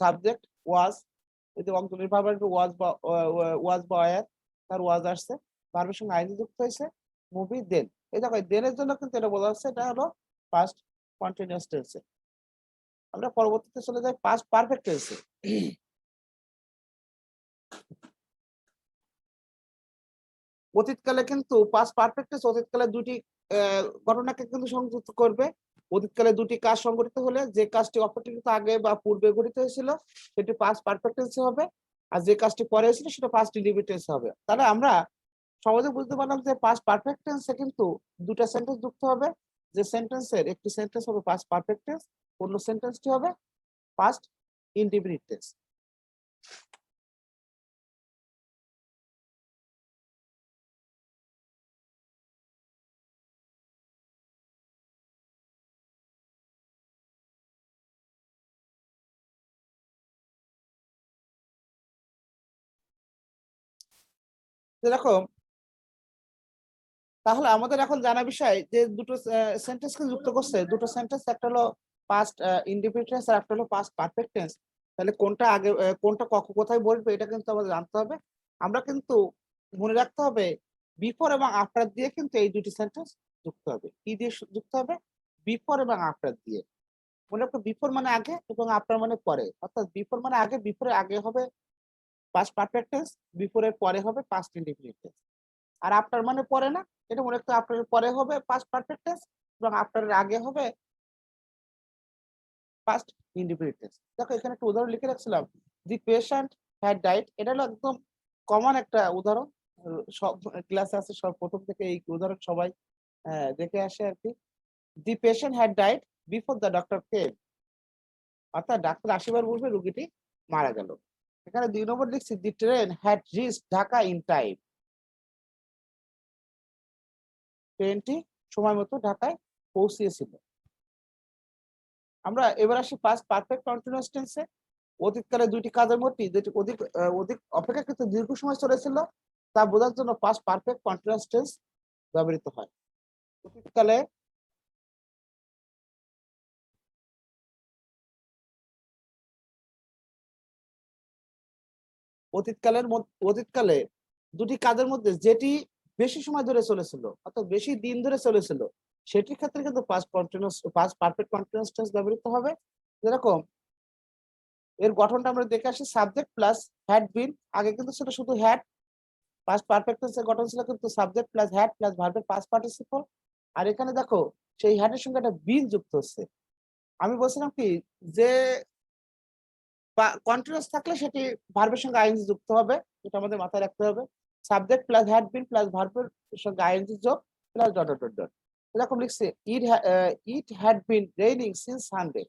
সাবজেক্ট ওয়াজ, এই যে অংশটির ভার্ব ওয়াজ বা ওয়্যার, তার ওয়াজ আসছে, ভার্বের সঙ্গে আইএনজি যুক্ত হয়েছে, মুভি দেন। এই দেখো দেনের জন্য কিন্তু এটা বলা হচ্ছে, এটা হলো পাস্ট কন্টিনিউয়াস টেন্সে। আমরা পরবর্তীতে চলে যাই পাস্ট পারফেক্ট টেন্সে। অতীতকালে কিন্তু পাস্ট পারফেক্ট টেন্স অতীতকালে দুটি ঘটনাকে কিন্তু সংযুক্ত করবে। অতীতকালে দুটি কাজ সংঘটিত হলে যে কাজটি অপেক্ষাকৃত আগে বা পূর্বে ঘটিত হয়েছিল সেটি পাস্ট পারফেক্ট টেন্সে হবে, আর যে কাজটি পরে হয়েছিল সেটা পাস্ট ইনডিফিনিট টেন্সে হবে। তাহলে আমরা সহজে বুঝতে পারলাম যে পাস্ট পারফেক্ট টেন্সে কিন্তু দুটো সেন্টেন্স যুক্ত হবে, যে সেন্টেন্সের একটি সেন্টেন্স হবে পাস্ট পারফেক্ট টেন্স, অন্য সেন্টেন্সটি হবে পাস্ট ইনডিফিনিট টেন্স। যেরকম তাহলে আমাদের এখন জানা বিষয় যে দুটো সেন্টেন্সকে যুক্ত করছে, দুটো সেন্টেন্স, একটা হলো পাস্ট ইনডিফিনিট টেন্স আর একটা হলো পাস্ট পারফেক্ট টেন্স। তাহলে কোনটা আগে কোনটা কোথায় বলবে এটা কিন্তু আমাদের জানতে হবে। আমরা কিন্তু মনে রাখতে হবে বিফোর এবং আফটার দিয়ে কিন্তু এই দুটি সেন্টেন্স যুক্ত হবে। কি দিয়ে যুক্ত হবে? বিফোর এবং আফটার দিয়ে। মনে রাখো বিফোর মানে আগে এবং আফটার মানে পরে, অর্থাৎ বিফোর মানে আগে, বিফোরের আগে হবে পাস্ট পারফেক্ট টেন্স, বিফোরের পরে হবে পাস্ট ইনডিফিনিট টেন্স। আর আফটার মানে পরে না, এটা মনে রাখতে, আফটারের পরে হবে পাস্ট পারফেক্ট টেন্স এবং আফটারের আগে হবে পাস্ট ইনডিফিনিট টেন্স। দেখো এখানে একটা উদাহরণ লিখে রাখছিলাম, দি পেশেন্ট হ্যাড ডাইড। এটা হলো একদম কমন একটা উদাহরণ, সব ক্লাসে আছে, সব প্রথম থেকে এই উদাহরণ সবাই দেখে আসে আর কি। দি patient had died before the doctor came, অর্থাৎ ডাক্তার আসিবার পূর্বে রোগীটি মারা গেল। এখানে 2 নম্বর লিখছি, the train had reached Dhaka in time, ট্রেনটি সময় মতো ঢাকায় পৌঁছিয়েছিল। আমরা এবার আসি পাস্ট পারফেক্ট কন্টিনিউয়াস টেন্সে। অতীতকালে দুইটি কাজের মধ্যে যেটি অধিক অপেক্ষাকৃত দীর্ঘ সময় চলেছিল তা বোঝার জন্য পাস্ট পারফেক্ট কন্টিনিউয়াস টেন্স ব্যবহৃত হয়। অতীতকালে অতীতকালে দুটি কাজের মধ্যে যেটি বেশি সময় ধরে চলেছিল, অর্থাৎ বেশি দিন ধরে চলেছিল, সেটির ক্ষেত্রে কিন্তু পাস্ট পারফেক্ট কন্টিনিউয়াস টেন্স ব্যবহৃত হবে। যেরকম এর গঠনটা আমরা দেখে আসি, সাবজেক্ট প্লাস হ্যাড বিন, আগে কিন্তু ছিল শুধু হ্যাড, পাস্ট পারফেক্ট টেন্সের গঠন ছিল কিন্তু সাবজেক্ট প্লাস হ্যাড প্লাস ভার্বের পাস্ট পার্টিসিপল। আর এখানে দেখো সেই হ্যাডের সঙ্গে একটা বিন যুক্ত হচ্ছে। আমি বলছিলাম কি যে কন্টিনিউয়াস থাকলে সেটি ভার্বের সঙ্গে আইএনজি যুক্ত হবে, এটা আমাদের মাথায় রাখতে হবে। Subject plus had been plus ভার্বের সঙ্গে আইএনজি যোগ প্লাস ডট ডট ডট। এরকম লিখছে, it had been raining since Sunday,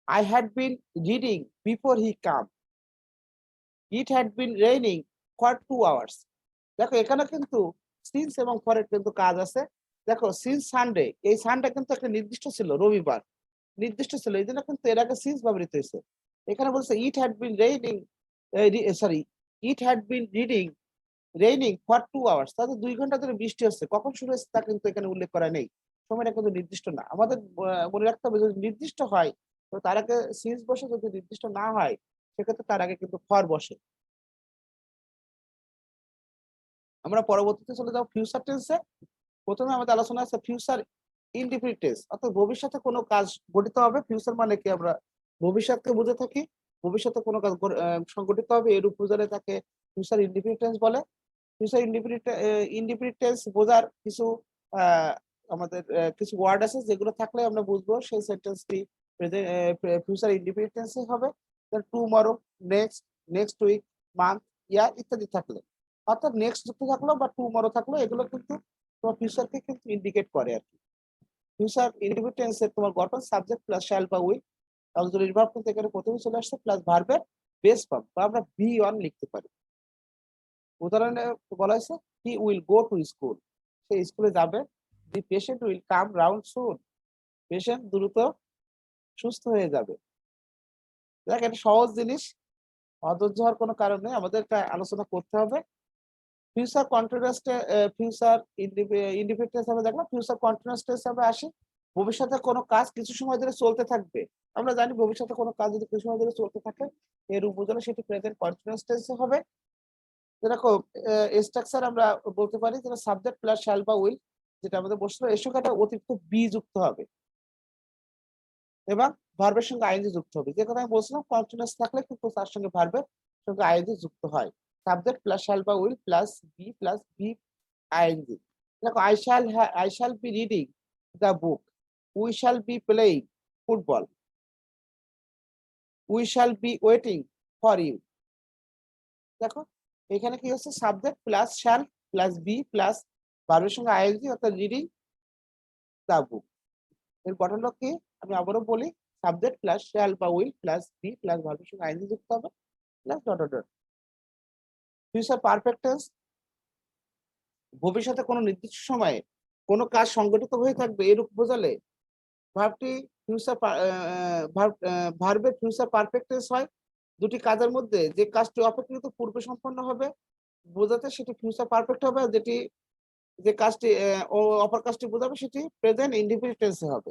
I had been reading before he came. It had been raining for 2 hours. দেখো এখানে কিন্তু সিন্স এবং ফরের কিন্তু কাজ আছে। দেখো সিন্স সানডে, এই সানডে কিন্তু একটা নির্দিষ্ট ছিল, রবিবার নির্দিষ্ট ছিল, এই জন্য কিন্তু এর আগে সিন্স ব্যবহৃত হয়েছে। এখানে বলছে it had been raining, sorry it had been raining for 2 hours, তাহলে 2 ঘন্টা ধরে বৃষ্টি হচ্ছে। কখন শুরু হয়েছে তা কিন্তু এখানে উল্লেখ করা নেই, সময়টা কিন্তু নির্দিষ্ট না। আমাদের মনে রাখতে হবে যদি নির্দিষ্ট হয় তো তার আগে সিন্স বসে, যদি নির্দিষ্ট না হয় সেক্ষেত্রে তার আগে কিন্তু ফর বসে। আমরা পরবর্তীতে চলে যাও ফিউচার টেন্সে। প্রথমে আমাদের আলোচনা আছে ফিউচার ইনডিফিনিট টেন্স, অর্থাৎ ভবিষ্যতে কোনো কাজ গঠিত হবে। ফিউচার মানে কি আমরা ভবিষ্যৎকে বুঝে থাকি, ভবিষ্যতে কোনো কাজ সংগঠিত হবে, এর উপরে তাকে ফিউচার ইনডিফিনিট টেন্স বলে। ফিউচার ইনডিফিনিট টেন্স বোঝার কিছু আমাদের কিছু ওয়ার্ড আছে যেগুলো থাকলে আমরা বুঝবো সেই সেন্টেন্সটি ফিউচার ইনডিফিনিট টেন্সে হবে। Tomorrow, next, next week, month, year ইত্যাদি থাকলে, অর্থাৎ নেক্সট যুক্ত থাকলো বা টুমরো থাকলো, এগুলো কিন্তু তোমার ফিউচারকে কিন্তু ইন্ডিকেট করে আর কি। ফিউচার ইনডিফিনিট টেন্সের তোমার গঠন সাবজেক্ট প্লাস শ্যাল বা উইল, অক্সিলারি ভার্ব কিন্তু এখানে প্রথমে চলে আসছে, প্লাস ভার্বের বেস ফর্ম, বা আমরা বি অন লিখতে পারি। উদাহরণে বলা হয়েছে he will go to school, সে স্কুলে যাবে। The patient will come round soon, patient দ্রুত সুস্থ হয়ে যাবে। দেখ এটা সহজ জিনিস, অধৈর্য হওয়ার কোনো কারণ নেই, আমাদের এটা আলোচনা করতে হবে। Future continuous, future indefinite tense আমরা দেখলাম। ফিউচার কন্টিনিউয়াস টেন্স আমরা আসি, ভবিষ্যতে কোনো কাজ কিছু সময় ধরে চলতে থাকবে। আমরা জানি ভবিষ্যতে কোনো কাজ যদি কিছু সময় ধরে চলতে থাকে এর উপজেলা সেটি প্রেজেন্ট কন্টিনিউয়াস টেন্সে হবে। যেরকম স্ট্রাকচার আমরা বলতে পারি যেটা সাবজেক্ট প্লাস শ্যাল বা উইল, যেটা আমাদের বসলো, এর সঙ্গে একটা অতিরিক্ত বি যুক্ত হবে এবং ভার্বের সঙ্গে আইএনজি যুক্ত হবে। যে কথা আমি বলছিলাম কন্টিনিউয়াস থাকলে কিন্তু তার সঙ্গে ভার্বের সঙ্গে আইএনজি যুক্ত হয়। সাবজেক্ট প্লাস শ্যাল বা উইল প্লাস বি আইএনজি। দেখো I shall be reading the book, we shall be playing football, we shall be waiting for you. দেখো এখানে কি হচ্ছে, subject plus shall plus B plus ভার্বের সঙ্গে আইএনজি, অর্থাৎ রিডিং দ্য বুক। এর গঠনটা কি আমি আবারও বলি, সাবজেক্ট প্লাস শ্যাল বা উইল প্লাস বি প্লাস ভার্বের সঙ্গে আইএনজি যুক্ত হবে plus dot dot dot. Future perfect tense, ভবিষ্যতে কোনো নির্দিষ্ট সময়ে কোনো কাজ সংগঠিত হয়ে থাকবে এরূপ বোঝালে ভার্বটি ফিউচার ভার্বের ফিউচার পারফেক্ট টেন্স হয়। দুটি কাজের মধ্যে যে কাজটি অপেক্ষাকৃত পূর্বে সম্পন্ন হবে বোঝাতে সেটি ফিউচার পারফেক্ট হবে, আর যে কাজটি অপর কাজটি বোঝাবে সেটি প্রেজেন্ট ইনডিফিনিট টেন্সে হবে।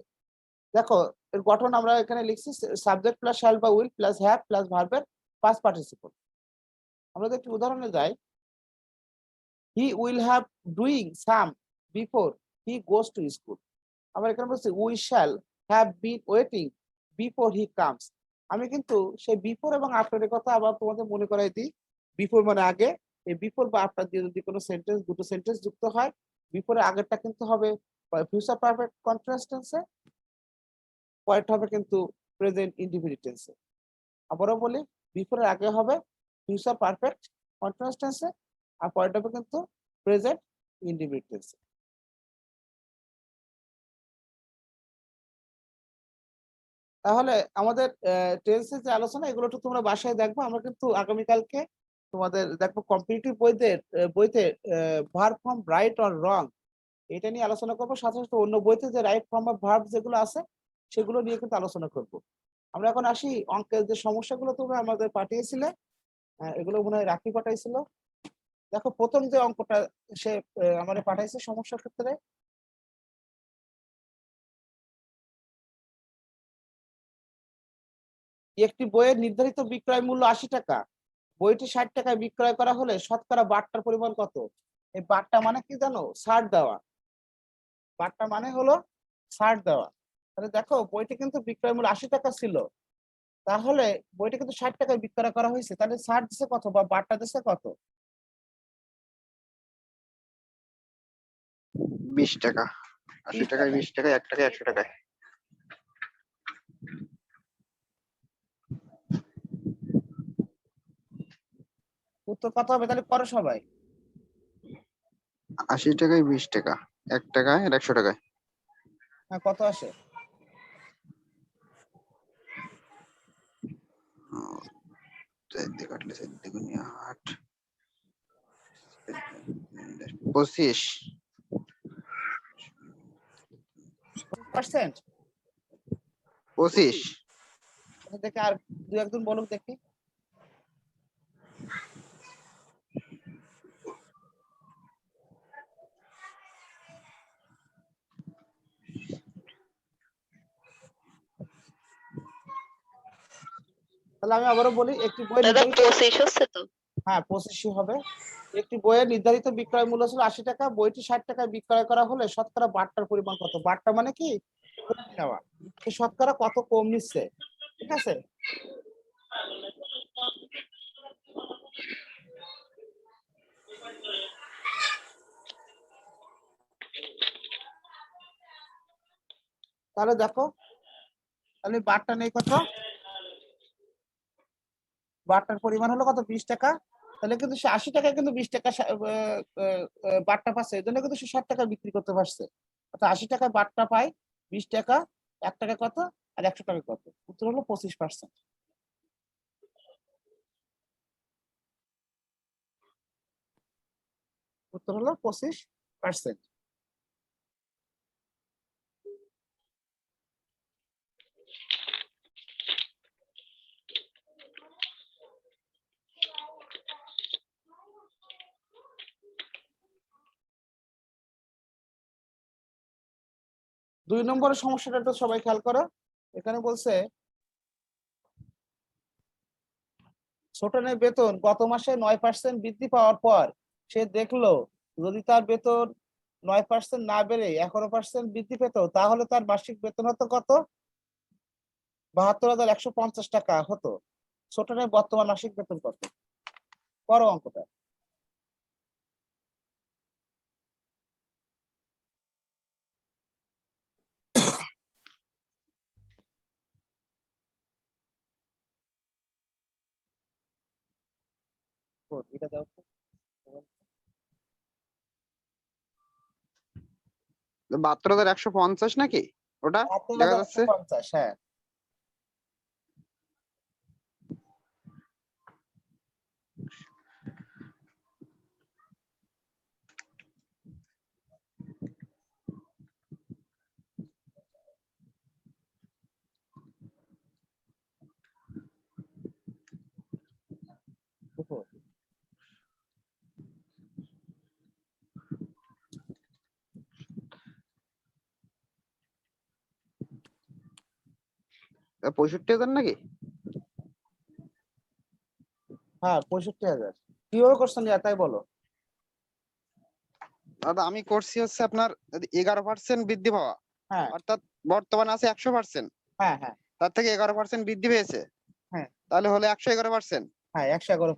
দেখো এর গঠন আমরা এখানে লিখছি সাবজেক্ট প্লাস শ্যাল বা উইল প্লাস হ্যাভ প্লাস ভার্বের পাস্ট পার্টিসিপল। আমরা যদি একটি উদাহরণে যাই, he will have doing some before he goes to school. আমরা এখানে বলছি we shall have been waiting before he comes. আমি কিন্তু সেই বিফোর এবং আফটারের কথা আবার তোমাদের মনে করাই দিই। বিফোর মানে আগে, এই বিফোর বা আফটার দিয়ে যদি কোনো সেন্টেন্স, দুটো সেন্টেন্স যুক্ত হয়, বিফোরের আগেরটা কিন্তু হবে ফিউচার পারফেক্ট কন্টিনিউয়াস টেন্সে, পরেরটা হবে কিন্তু প্রেজেন্ট ইনডিফিনিট টেন্সে। আবারও বলি, বিফোরের আগে হবে ফিউচার পারফেক্ট কন্টিনিউয়াস টেন্সে, আর পরেরটা হবে কিন্তু প্রেজেন্ট ইনডিফিনিট টেন্সে। তাহলে আমাদের টেন্সের যে আলোচনা এগুলো একটু তোমরা বাসায় দেখবো। আমরা কিন্তু আগামীকালকে তোমাদের দেখবো কম্পিটিটিভ বইতে verb form right or wrong এটা নিয়ে আলোচনা করবো, সাথে সাথে অন্য বইতে যে রাইট ফর্ম অফ ভার্ব যেগুলো আছে সেগুলো নিয়ে কিন্তু আলোচনা করব। আমরা এখন আসি অঙ্কের যে সমস্যাগুলো তোমরা আমাদের পাঠিয়েছিলে, এগুলো মনে হয় রাখি পাঠাইছিল। দেখো প্রথম যে অঙ্কটা সে আমাদের পাঠাইছে সমস্যার ক্ষেত্রে, একটি বইয়ের নির্ধারিত বিক্রয় মূল্য ৮০ টাকা, বইটি ৬০ টাকায় বিক্রয় করা হলে শতকরা বাট্টার পরিমাণ কত? এই বাট্টা মানে কি জানো? ছাড় দেওয়া। বাট্টা মানে হলো ছাড় দেওয়া। তাহলে দেখো বইটি কিন্তু বিক্রয় মূল্য ৮০ টাকা ছিল, তাহলে বইটা কিন্তু 60 টাকায় বিক্রয় করা হয়েছে, তাহলে ছাড় দিছে কত বা বারটা দিছে কত? 20 টাকা, 80 20 টাকায়, টাকা। 20 টাকায়, 1 টাকায়, 100 টাকায়। উত্তর কত হবে তাহলে করো সবাই? 80 টাকায় 20 টাকা, 1 টাকায় আর 100 টাকায়। হ্যাঁ, কত আসে? আহ, 4 দিয়ে কাটলে 4 দুগুণে 8, 25। 25%? 25। দেখে আর দু একজন বলুক দেখি। তাহলে আমি আবারও বলি, একটি বই দাদা নির্ধারিত, 25 হচ্ছে তো? হ্যাঁ 25 হবে। একটি বইয়ের নির্ধারিত বিক্রয় মূল্য ছিল 80 টাকা, বইটি 60 টাকায় বিক্রয় করা হলে শতকরা বাট্টার পরিমাণ কত? বাট্টা মানে কি? কম নেওয়া। এই শতকরা কত কম নিচ্ছে, ঠিক আছে? তাহলে দেখো, তাহলে বাট্টা নেই কত? বাট্টার পরিমাণ হলো কত? 20 টাকা। তাহলে কিন্তু সে 80 টাকায় কিন্তু 20 টাকা বাট্টা পাচ্ছে, এই জন্য কিন্তু সে 60 টাকা বিক্রি করতে পারছে। অর্থাৎ 80 টাকায় বাট্টা পায়, 20 টাকা, 1 টাকা কত আর 100 টাকা কত? উত্তর হলো 25%। উত্তর হলো 25%। দুই নম্বরের সমস্যাটা একটু সবাই খেয়াল করো। এখানে বলছে ছোটনের বেতন গত মাসে 9% বৃদ্ধি পাওয়ার পর সে দেখলো যদি তার বেতন 9% না বেড়ে 11% বৃদ্ধি পেত, তাহলে তার মাসিক বেতন হতো কত? 72,150 টাকা হতো। ছোটনের বর্তমান মাসিক বেতন কত? করো অঙ্কটা। এটা দাও তো। 72,150 নাকি ওটা দেখা যাচ্ছে? 72,150, হ্যাঁ। দেখো, 65,000 নাকি? হ্যাঁ 65,000। কিভাবে করছেন তাই বলো। দাদা আমি করছি হচ্ছে আপনার যদি 11% বৃদ্ধি পাওয়া, হ্যাঁ অর্থাৎ বর্তমানে আছে 100%, হ্যাঁ হ্যাঁ তার থেকে 11% বৃদ্ধি পেয়েছে, হ্যাঁ তাহলে হলো 111%। হ্যাঁ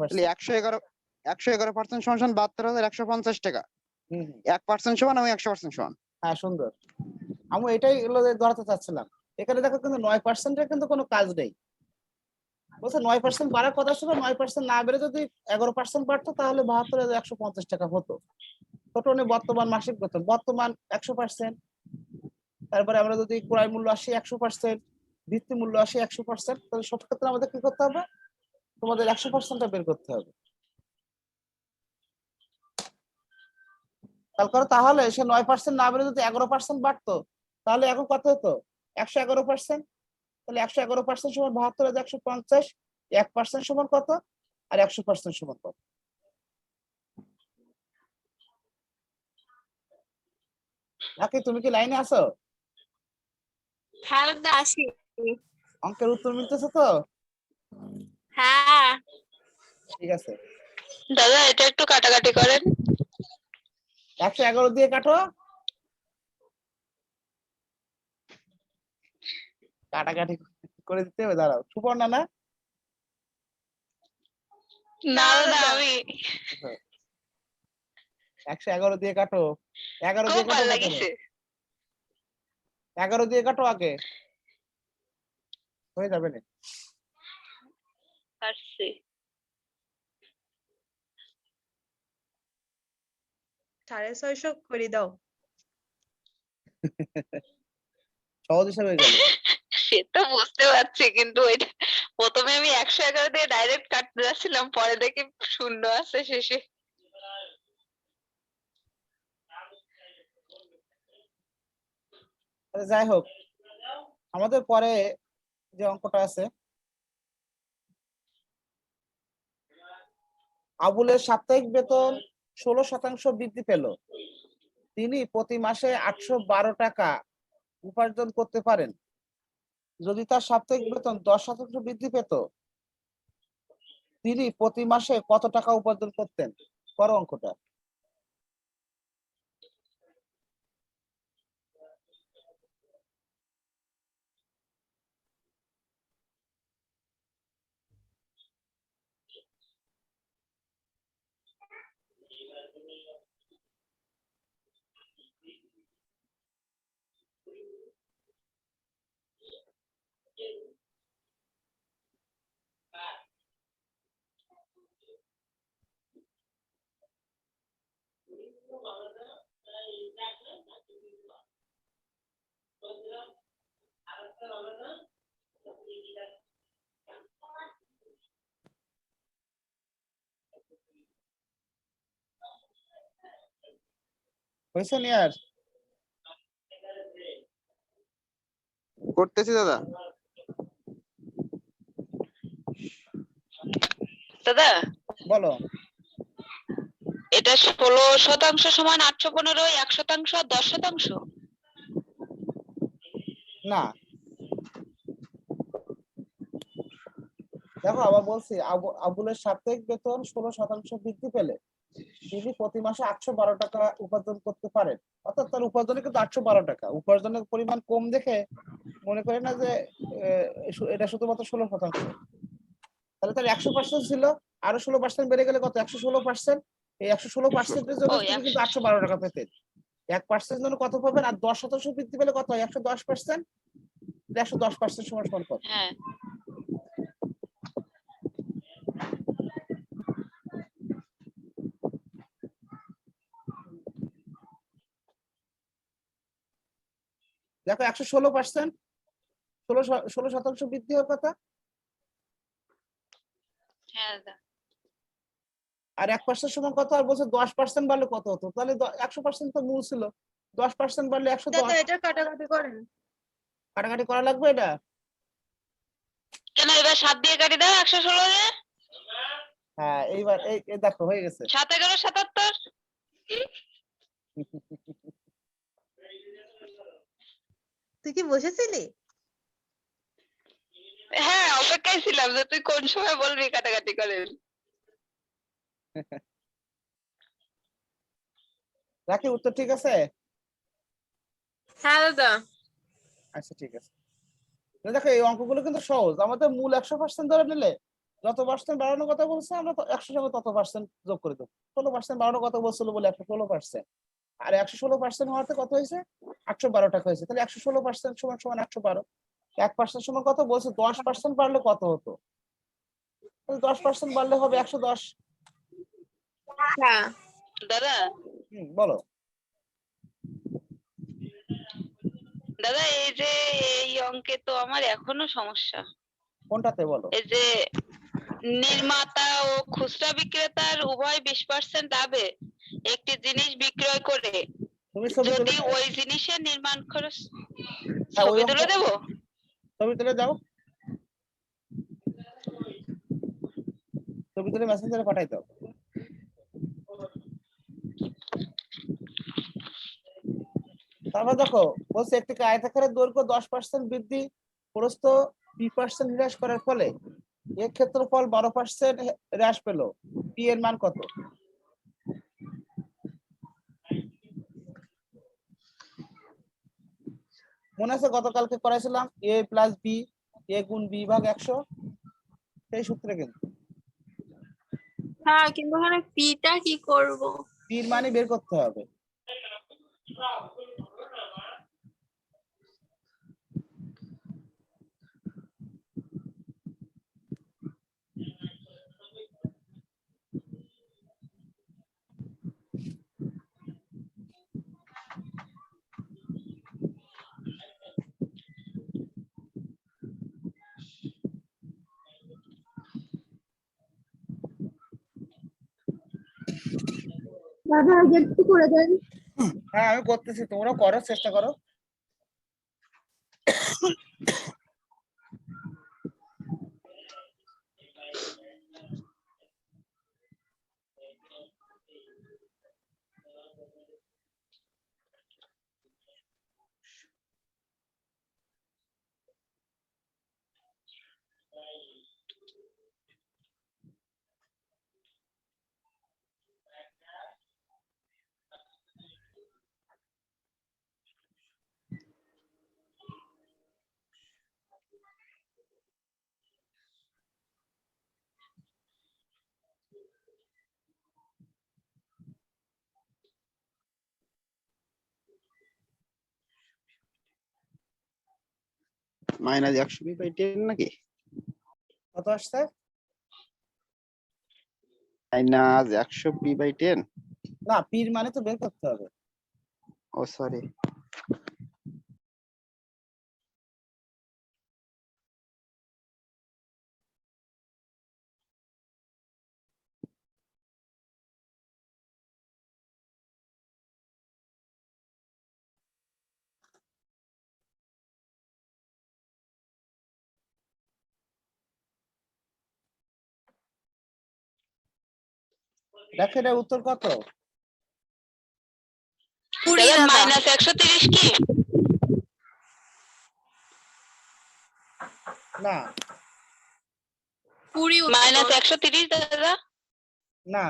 তাহলে 111%। 111% সমান 72,150 টাকা। হম 1% সমান এবং 100% সমান। হ্যাঁ সুন্দর। আমি এটাই হলো যে ধরাতে চাচ্ছিলাম। এখানে দেখো কিন্তু 9%-এর কিন্তু কোনো কাজ নেই। বলছে 9% বাড়ার কথা ছিল, 9% না বেড়ে যদি 11% বাড়তো তাহলে 72,150 টাকা হতো। ছোটনের বর্তমান মাসিক বেতন বর্তমান 100%, তারপরে আমরা যদি ক্রয় মূল্য আসি 100%, ভিত্তি মূল্য আসি 100%, তাহলে সব ক্ষেত্রে আমাদের কি করতে হবে? তোমাদের 100%টা বের করতে হবে। খেয়াল করো, তাহলে সে 9% না বেড়ে যদি 11% বাড়তো তাহলে এখন কত হতো? 111%। তাহলে 111% সমান 72,150, 1% সমান কত আর 100% সমান কত? নাকি তুমি কি লাইনে আছো? হ্যাঁ দাদা আসি। অঙ্কের উত্তর মিলতেছে তো? হ্যাঁ ঠিক আছে। দাদা এটা একটু কাটাকাটি করেন। 111 দিয়ে কাটো। কাটাকাটি করে দিতে হবে, দাঁড়াও। সুপর্ণা না? না দাদা আমি 111 দিয়ে কাটো। 11 খুব দিয়ে কাটো ভালো প্রথমে। লাগিছে 11 দিয়ে কাটো আগে, হয়ে যাবে না। পারছি। 650 করে দাও। সহজ হিসাবে হয়ে গেল। সেটা বুঝতে পারছি, কিন্তু ওইটা প্রথমে আমি 111 দিয়ে ডাইরেক্ট কাটতে যাচ্ছিলাম, পরে দেখি শূন্য আছে শেষে। আচ্ছা, যাই হোক, আমাদের পরে যে অঙ্কটা আছে, আবুলের সাপ্তাহিক বেতন 16% বৃদ্ধি পেল। তিনি প্রতি মাসে 812 টাকা উপার্জন করতে পারেন। যদি তার সাপ্তাহিক বেতন 10% বৃদ্ধি পেত, তিনি প্রতি মাসে কত টাকা উপার্জন করতেন? করো অঙ্কটা। হয়েছে নিয়ার? করতেছি দাদা। দাদা বলো। এটা 16% সমান 815, 1% আর 10%? না, দেখো আবার বলছি, আবুলের সাপ্তাহিক বেতন 16% বৃদ্ধি পেলে তিনি প্রতি মাসে 812 টাকা উপার্জন করতে পারেন। অর্থাৎ তার উপার্জনে কিন্তু 812 টাকা। উপার্জনের পরিমাণ কম দেখে মনে করে না যে এটা শুধুমাত্র 16%। তাহলে তার 100% ছিল, আরো 16% বেড়ে গেলে কত? 116%। এই 116%-এর জন্য ও তিনি কিন্তু 812 টাকা পেতেন। 1% জন্য কত পাবেন? আর 10% বৃদ্ধি পেলে কত হয়? 110%। 110% সমান সমান কত? হ্যাঁ। দেখো 116%, 16% বৃদ্ধি হওয়ার কথা। হ্যাঁ দাদা। আর 1% সমান কত? আর বলছে 10% বাড়লে কত হতো? তাহলে 100% তো মূল ছিল, 10% বাড়লে 110। দাদা এটা কাটাকাটি করেন। কাটাকাটি করা লাগবে এটা। কেন এবার 7 দিয়ে কাটি দাও 116 দিয়ে? হ্যাঁ, এইবার এই দেখো হয়ে গেছে। 7 11 77। তুই কি বসেছিলি? হ্যাঁ, অপেক্ষায় ছিলাম যে তুই কোন সময় বলবি কাটাকাটি করেন। রাখি, উত্তর ঠিক আছে? হ্যাঁ দাদা। আচ্ছা ঠিক আছে। দেখো এই অঙ্কগুলো কিন্তু সহজ। আমাদের মূল 100% ধরে নিলে যত পার্সেন্ট বাড়ানোর কথা বলছে আমরা 100 সঙ্গে তত পার্সেন্ট যোগ করে দেবো। 16% বাড়ানোর কথা বলছিল বলে 116%। আর 116% হওয়াতে কত হয়েছে? 812 টাকা হয়েছে। তাহলে 116% সমান সমান 812। 1% সমান কত বলছে? 10% বাড়লে কত হতো? 10% বাড়লে হবে 110। হ্যাঁ দাদা বলো। দাদা এই যে এই অঙ্কে তো আমার এখনো সমস্যা। কোনটাতে বলো? এই যে নির্মাতা ও খুচরা বিক্রেতার উভয় 20% লাভে একটি জিনিস বিক্রয় করে তুমি ছবি তুলে যদি দাও। ওই জিনিসের নির্মাণ খরচ। হ্যাঁ, ওই ছবি অঙ্ক তুলে দেবো? ছবি তুলে দাও। ছবি তুলে মেসেঞ্জারে পাঠাই দাও। তারপর দেখো বলছে একটি আয়তাকারের দৈর্ঘ্য 10% বৃদ্ধি, প্রস্থ 20% হ্রাস করার ফলে এর ক্ষেত্রফল 12% হ্রাস পেল। পি এর মান কত? মনে আছে গতকালকে করাইছিলাম a + b এ গুণ বি ভাগ 100 সেই সূত্রে কিন্তু হ্যাঁ, কিন্তু এখানে পিটা কি করব? পির মানে বের করতে হবে। দাদা একটু করে দেন। হ্যাঁ আমি করতেছি, তোমরা করো, চেষ্টা করো। মাইনাস 100p/10 নাকি? কত আসছে? Minus 100p/10। না, পির মানে তো বের করতে হবে। ও সরি, দেখো এটা উত্তর কত? দাদা মাইনাস 130 কি? না মাইনাস 130 দাদা? না,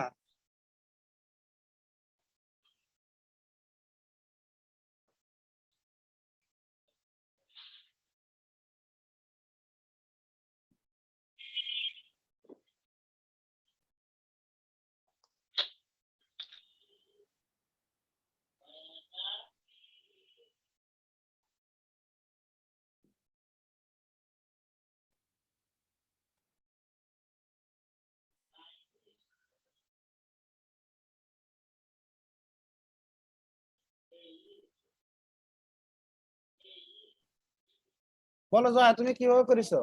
বলো জয়া তুমি কিভাবে করেছো?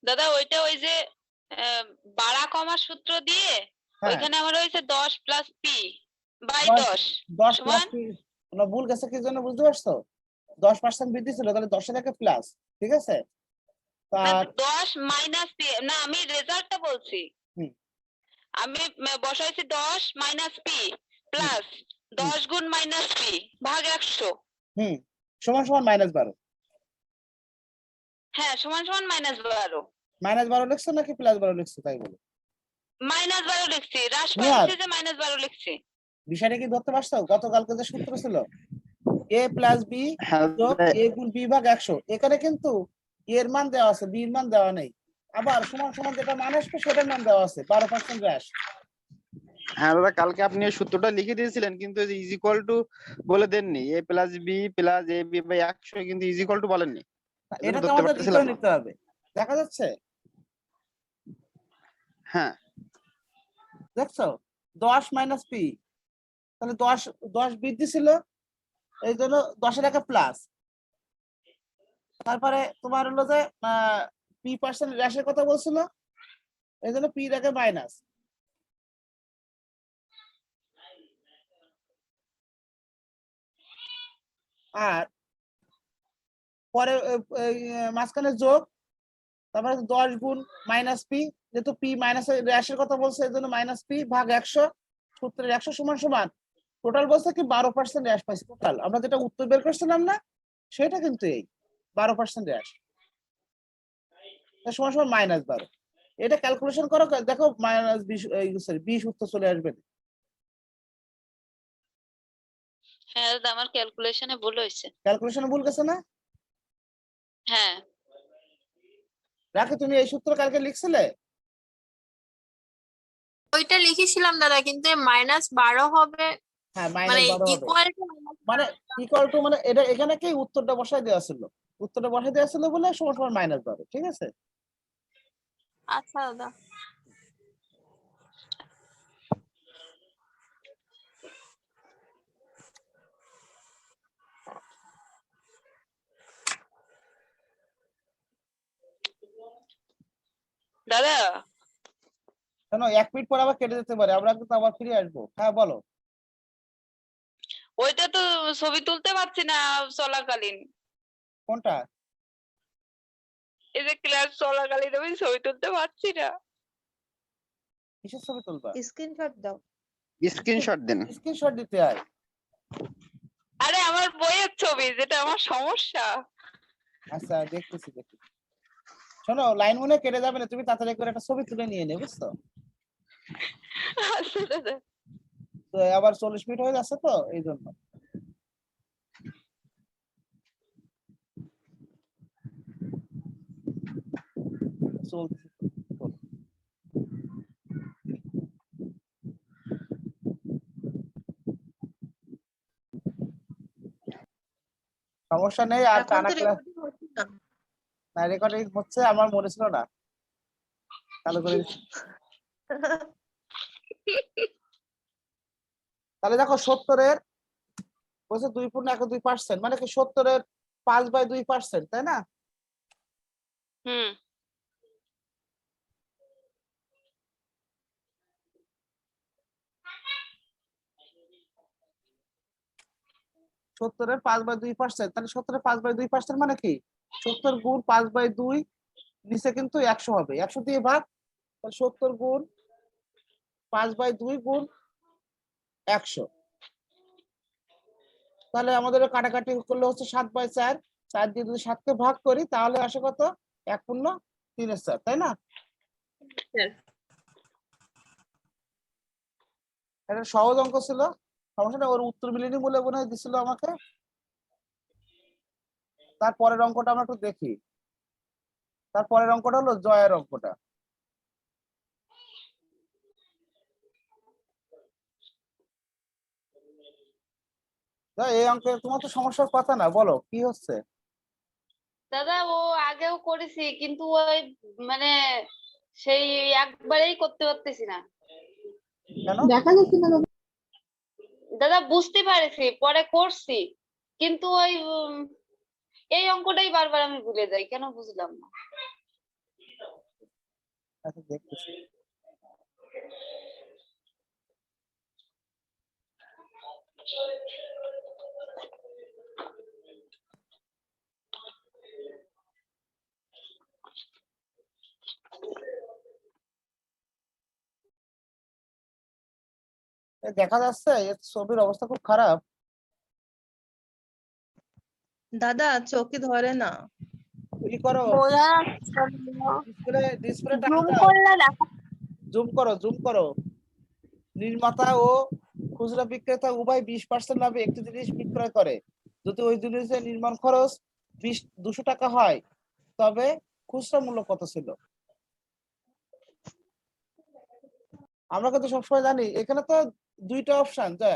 দাদা ওইটা ওই যে বাড়া কমার সূত্র দিয়ে হ্যাঁ, ওইখানে আমার হয়েছে 10 প্লাস পি বাই 10 10 প্লাস সমান না, ভুল গেছে কি জন্য বুঝতে পারছো? 10% বৃদ্ধি ছিল, তাহলে 10 এর প্লাস, ঠিক আছে? না, তার 10 মাইনাস পি না, আমি রেজাল্টটা বলছি। হুম। আমি বসাইছি 10 মাইনাস পি প্লাস 10 গুণ মাইনাস পি ভাগ 100। সমান সমান -12। হ্যাঁ, সমান সমান -12। -12 লিখছো নাকি +12 লিখছো তাই বলো? -12 লিখছি, হ্রাস নিহার, পাইছে যে -12 লিখছি। বিষয়টা কি ধরতে পারছো? গতকালকে যে সূত্র ছিল a প্লাস বি হ্যাঁ যোগ a গুণ b ভাগ 100, এখানে কিন্তু a এর মান দেওয়া আছে, b এর মান দেওয়া নেই। আবার সমান সমান যেটা মান আসবে সেটার মান দেওয়া আছে, 12% হ্রাস। হ্যাঁ দাদা, কালকে আপনি ওই সূত্রটা লিখে দিয়েছিলেন কিন্তু ইজ ইকুয়াল টু বলে দেননি। a plus B plus a b by 100 কিন্তু ইজ ইকুয়াল টু বলেননি। এটা তো ধরতে আমাদের ই পারতেছিলাম করে না। নিতে হবে, দেখা যাচ্ছে? হ্যাঁ, দেখছো 10 মাইনাস পি, তাহলে 10 বৃদ্ধি ছিল, এই জন্য 10 এর প্লাস। তারপরে তোমার হলো যে p% হ্রাসের কথা বলছিল, এই জন্য পি এর মাইনাস। আর পরে মাঝখানে যোগ, তারপরে 10 গুণ মাইনাস পি, যেহেতু পি মাইনাস হ্রাসের কথা বলছে এই জন্য মাইনাস পি ভাগ 100, সূত্রের 100 সমান সমান টোটাল বলছে কি 12% হ্রাস পাইছে। টোটাল আমরা যেটা উত্তর বের করছিলাম না, সেটা কিন্তু এই 12% হ্রাস, সমান সমান -12। এটা ক্যালকুলেশন করো, দেখো -20 উত্তর চলে আসবে। হ্যাঁ দাদা, আমার ক্যালকুলেশনে ভুল হয়েছে। ক্যালকুলেশনে ভুল গেছে না? হ্যাঁ রাখি তুমি এই সূত্র কালকে লিখছিলে? ওইটা লিখেছিলাম দাদা, কিন্তু -12 হবে, হ্যাঁ মানে -12 হবে। ইকুয়াল টু মানে ইকুয়াল টু মানে এটা এখানে কি উত্তরটা বসাই দেওয়া ছিল, উত্তরটা বসাই দেওয়া ছিল বলে সমান সমান -12, ঠিক আছে? আচ্ছা দাদা। দাদা, কেন 1 মিনিট পর আবার কেটে যেতে পারে, আমরা কিন্তু আবার ফিরে আসবো। হ্যাঁ বলো। ওইটা তো ছবি তুলতে পারছি না চলাকালীন। কোনটা? এই যে ক্লাস চলাকালীন আমি ছবি তুলতে পারছি না। কিসের ছবি তুলবা? স্ক্রিনশট দাও। স্ক্রিনশট দেন। স্ক্রিনশট দিতে হয়। আরে আমার বইয়ের ছবি, যেটা আমার সমস্যা। আচ্ছা দেখতেছি দেখি। শোনো, লাইন মনে কেটে যাবে না, তুমি তাড়াতাড়ি করে একটা ছবি তুলে নিয়ে নে, বুঝছো? আচ্ছা দাদা। তো আবার 40 মিনিট হয়ে যাচ্ছে তো এই জন্য। চলছে। সমস্যা নেই, আর এখন টানা তো ক্লাস রেকর্ডিং হচ্ছে না। না, রেকর্ডিং হচ্ছে, আমার মনে ছিল না, চালু করে দিচ্ছি। তাহলে দেখো 70-এর বলছে 2.12%, মানে কি 70-এর 5/2%, তাই না? হুম। 70-এর 5/2%, তাহলে 70-এর 5/2% মানে কি 70 গুণ 5/2, নিচে কিন্তু 100 হবে, 100 দিয়ে ভাগ, তাহলে 70 গুণ 5/2 গুণ 100। তাহলে আমাদের কাটাকাটি করলে হচ্ছে 7/4, 4 দিয়ে যদি 7 কে ভাগ করি তাহলে আসে কত? 1/3/4, তাই না? এটা সহজ অঙ্ক ছিল, সমস্যা না, ওর উত্তর মিলিনি বলে মনে হয় দিছিল আমাকে। তারপরের অঙ্কটা আমরা একটু দেখি। তারপরের অঙ্কটা হলো জয়ের অঙ্কটা। এই অঙ্কে তোমার তো সমস্যার কথা না, বলো কি হচ্ছে? দাদা ও আগেও করেছি, কিন্তু ওই মানে সেই একবারেই করতে পারতেছি না। কেন? দেখা যাচ্ছে না দাদা। দাদা বুঝতে পারছি, পরে করছি, কিন্তু ওই এই অঙ্কটাই বারবার আমি ভুলে যাই, কেন বুঝলাম না। আচ্ছা দেখতেছি। দেখা যাচ্ছে এর ছবির অবস্থা খুব খারাপ। দাদা চোখে ধরে না। কি করো, বোঝা ডিসপ্লে টান জুম দাও, করলে দেখা জুম করো, জুম করো। নির্মাতা ও খুচরা বিক্রেতা উভয় 20% লাভে একটি জিনিস বিক্রয় করে। যদি ওই জিনিসের নির্মাণ খরচ 200 টাকা হয়, তবে খুচরা মূল্য কত ছিল? আমরা কিন্তু সবসময় জানি এখানে তো দুইটা অপশন, যা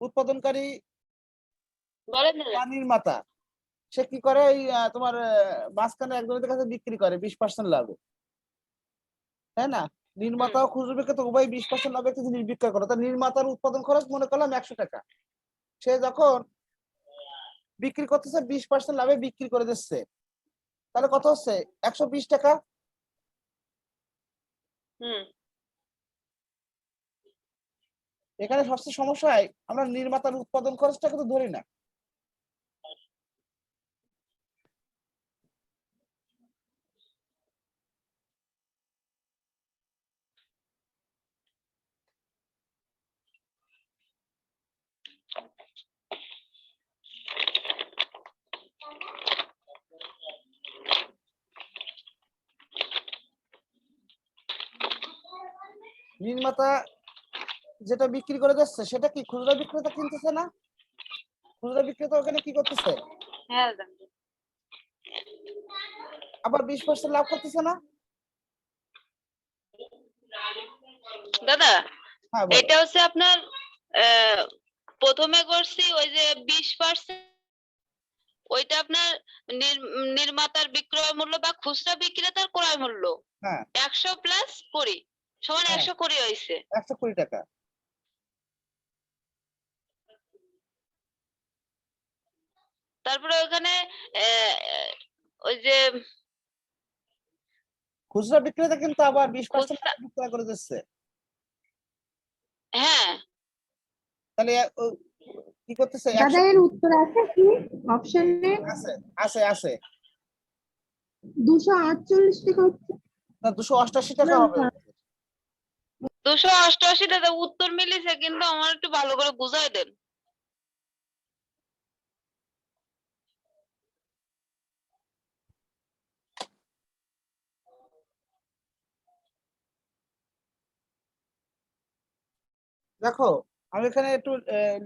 উৎপাদনকারী বলেন বা দাদা। নির্মাতা, সে কি করে, এই তোমার মাঝখানে একজনের কাছে বিক্রি করে 20% লাভে, তাই না? নির্মাতা ও খুচরা বিক্রেতা উভয় 20% লাভে একটি জিনিস বিক্রয় করে। তা নির্মাতার উৎপাদন খরচ মনে করলাম 100 টাকা, সে যখন বিক্রি করতেছে 20% লাভে বিক্রি করে দিচ্ছে, তাহলে কত হচ্ছে? 120 টাকা। হুম। এখানে সবচেয়ে সমস্যা হয় আমরা নির্মাতার উৎপাদন খরচটা কিন্তু ধরি না। নির্মাতা যেটা বিক্রি করে যাচ্ছে সেটা কি খুচরা বিক্রেতা কিনতেছে না? খুচরা বিক্রেতা ওখানে কি করতেছে? হ্যাঁ দাদা। আবার 20% লাভ করতেছে না? দাদা হ্যাঁ বলো। এটা হচ্ছে আপনার প্রথমে করছি ওই যে 20%, ওইটা আপনার নির্মাতার বিক্রয় মূল্য বা খুচরা বিক্রেতার ক্রয় মূল্য হ্যাঁ 100 প্লাস 20 সমান হ্যাঁ 120 হয়েছে। 120 টাকা। তারপরে ওখানে ওই যে খুচরা বিক্রেতা কিন্তু আবার 20% খুচরা, বিক্রয় করে দিচ্ছে। হ্যাঁ তাহলে কি করতেছে? দাদা এর উত্তর আছে কি অপশনে? আছে আছে আছে 248 টাকা হচ্ছে। না 288 টাকা হবে। 288 দাদা উত্তর মিলিছে, কিন্তু আমার একটু ভালো করে বুঝাই দেন। দেখো আমি এখানে একটু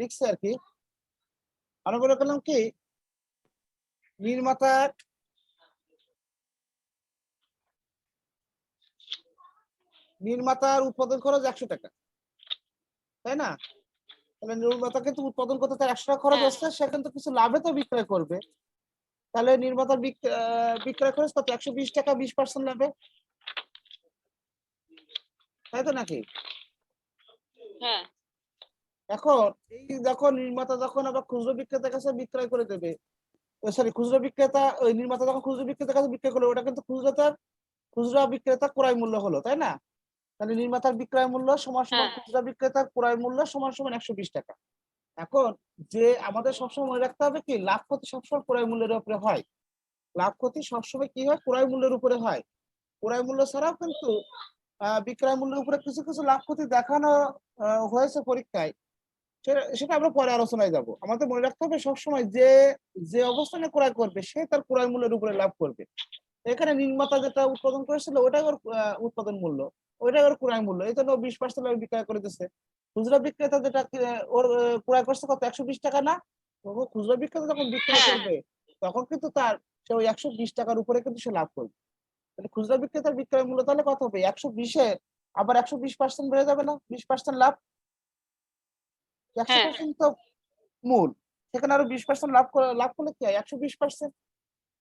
লিখছি আর কি। আমি বলে করলাম কি নির্মাতার উৎপাদন খরচ 100 টাকা, তাই না? তাহলে নির্মাতা কিন্তু উৎপাদন করতে তার 100 টাকা খরচ হ্যাঁ। হচ্ছে, সে কিন্তু কিছু লাভে তো বিক্রয় করবে। তাহলে নির্মাতার বিক্রয় খরচ কত? 120 টাকা, 20% লাভে, তাই তো নাকি? হ্যাঁ এখন এই যখন নির্মাতা যখন আবার খুচরো বিক্রেতার কাছে বিক্রয় করে দেবে, সরি খুচরো বিক্রেতা ওই নির্মাতা যখন খুচরো বিক্রেতার কাছে বিক্রয় করলো, ওটা কিন্তু খুচরা বিক্রেতা ক্রয় মূল্য হলো, তাই না? তাহলে নির্মাতার বিক্রয় মূল্য সমান সমান হ্যাঁ। খুচরা বিক্রেতার ক্রয় মূল্য সমান সমান 120 টাকা। এখন যে আমাদের সবসময় মনে রাখতে হবে কি লাভ ক্ষতি সবসময় ক্রয় মূল্যের উপরে হয়। লাভ ক্ষতি সবসময় কি হয়? ক্রয় মূল্যের উপরে হয়। ক্রয় মূল্য ছাড়াও কিন্তু বিক্রয় মূল্যের উপরে কিছু কিছু লাভ ক্ষতি দেখানো হয়েছে পরীক্ষায়। সেটা আমরা পরে আলোচনায় যাব। আমাদের মনে রাখতে হবে সবসময় যে অবস্থানে ক্রয় করবে সে তার ক্রয় মূল্যের উপরে লাভ করবে। এখানে নির্মাতা যেটা উৎপাদন করেছিল ওটাই ওর উৎপাদন মূল্য, ওইটাই ওর ক্রয় মূল্য, এই জন্য 20% বিক্রয় করে দিচ্ছে। খুচরা বিক্রেতা যেটা ওর ক্রয় করছে কত? 120 টাকা না? তবু খুচরা বিক্রেতা যখন বিক্রয় হ্যাঁ। করবে তখন কিন্তু সে ওই 120 টাকার উপরে কিন্তু সে লাভ করবে। তাহলে খুচরা বিক্রেতার বিক্রয় মূল্য তাহলে কত হবে? 120-এ আবার 120% বেড়ে যাবে না? 20% লাভ, হ্যাঁ 100% তো মূল, সেখানে আরো 20% লাভ করলে কি হয়? 120%,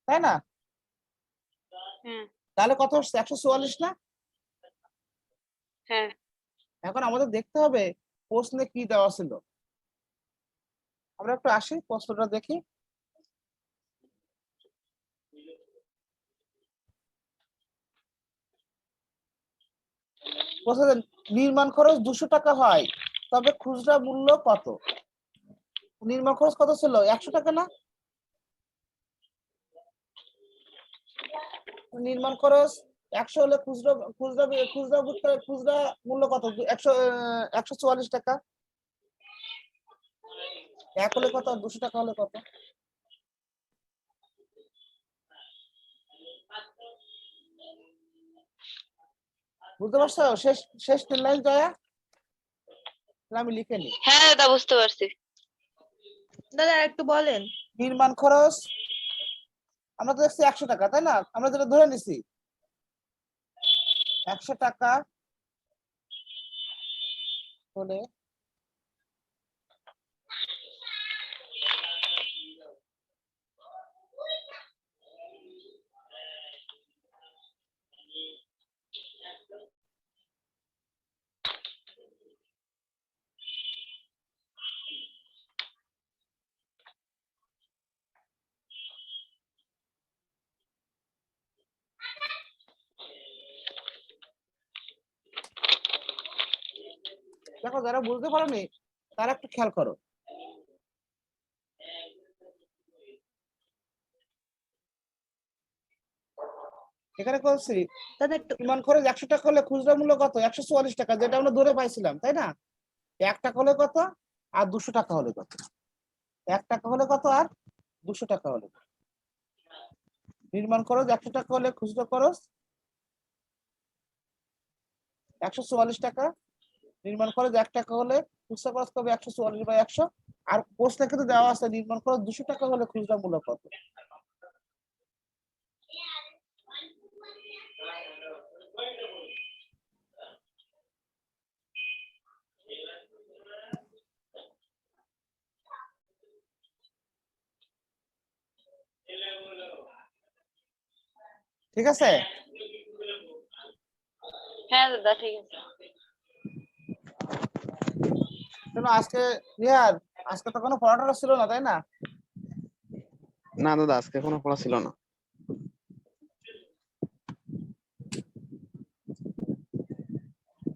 তাই না? হ্যাঁ তাহলে কত হচ্ছে? 144 না? হ্যাঁ এখন আমাদের দেখতে হবে প্রশ্নে কি দেওয়া ছিল। আমরা একটু আসি প্রশ্নটা দেখি। প্রশ্নে নির্মাণ খরচ 200 টাকা হয়, তবে খুচরা মূল্য কত? নির্মাণ খরচ কত ছিল? 100 টাকা না? নির্মাণ খরচ 100 হলে খুচরা মূল্য কত? 144 টাকা। 1 হলে কত আর 200 টাকা হলে কত? বুঝতে পারছো? শেষ 3 লাইন জয়া, আমি লিখে নি। হ্যাঁ দাদা বুঝতে পারছি। দাদা একটু বলেন। নির্মাণ খরচ আমরা তো দেখছি 100 টাকা, তাই না? আমরা যেটা ধরে নিছি 100 টাকা হলে দেখো যারা বুঝতে পারোনি তারা একটু খেয়াল করো। এখানে বলছি দাদা একটু নির্মাণ খরচ 100 টাকা হলে খুচরা মূল্য কত? 144 টাকা, যেটা আমরা ধরে পাইছিলাম, তাই না? 1 টাকা হলে কত আর 200 টাকা হলে কত? 1 টাকা হলে কত আর 200 টাকা হলে কত? নির্মাণ খরচ 100 টাকা হলে খুচরা খরচ 144 টাকা, নির্মাণ খরচ 1 টাকা হলে খুচরা খরচ হবে 144/100, আর প্রশ্নে কিন্তু দেওয়া আছে নির্মাণ খরচ 200 টাকা হলে খুচরা মূল্য কত। ঠিক আছে, হ্যাঁ দাদা ঠিক আছে। শোনো আজকে রিয়ার আজকে তো কোনো পড়াটা ছিল না তাই না? না দাদা আজকে কোনো পড়া ছিল না।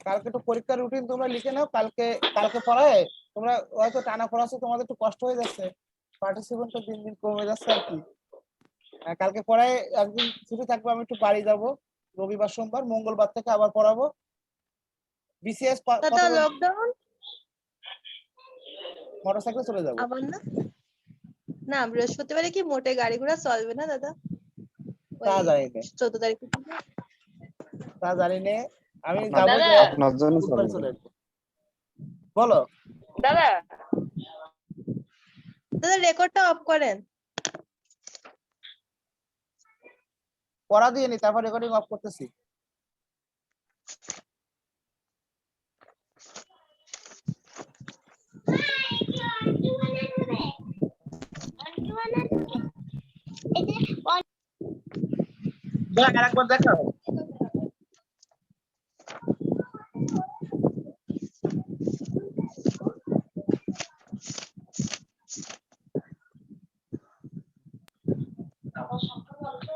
কালকে একটু পরীক্ষার রুটিন তোমরা লিখে নাও, কালকে কালকে পড়ায় তোমরা হয়তো টানা পড়াচ্ছে তোমাদের একটু কষ্ট হয়ে যাচ্ছে, পার্টিসিপেন্টটা দিন দিন কমে যাচ্ছে আর কি। কালকে পড়ায় একদিন ছুটি থাকবে, আমি একটু বাড়ি যাব, রবিবার সোমবার, মঙ্গলবার থেকে আবার পড়াবো। বিসিএস দাদা লকডাউন মোটরসাইকেলে চলে যাবো। আবার না? না বৃহস্পতিবারে কি মোটে গাড়ি ঘোড়া চলবে না দাদা? তা জানি না, 14 তারিখে তা জানি না, আমি আপনার- যাবো দাদা, আপনার জন্য বুধবার চলবে। চলে আসবো। বলো দাদা দাদা রেকর্ডটা অফ করেন। পড়া দিয়ে নি, তারপর রেকর্ডিং অফ করতেছি। আরেকবার দেখাও।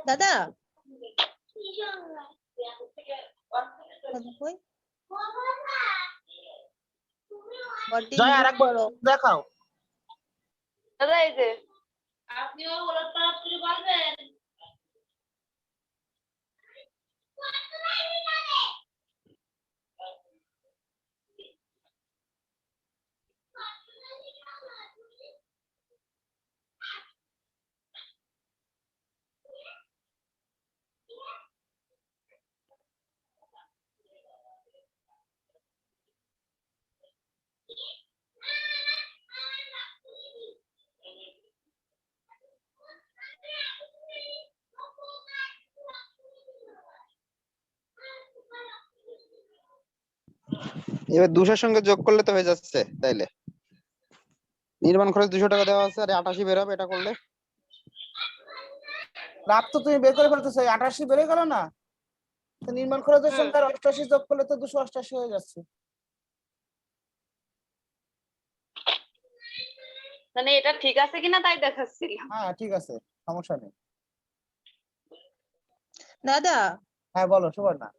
দাদা কই বডি জয় আরেকবার দেখাও। দাদা এই যে আপনিও ওলট পালট করে বলবেন। এবার 200 সঙ্গে যোগ করলে তো হয়ে যাচ্ছে তাইলে। নির্মাণ খরচ 200 টাকা দেওয়া আছে আর 88 বের হবে এটা করলে। লাভ তো তুমি বের করে ফেলতেছো, 88 বেড়ে গেল না? তো নির্মাণ খরচের সঙ্গে আর 88 যোগ করলে তো 288 হয়ে যাচ্ছে। মানে এটা ঠিক আছে কিনা তাই দেখাচ্ছিলাম। হ্যাঁ ঠিক আছে, সমস্যা নেই। দাদা হ্যাঁ বলো সুবর্ণা।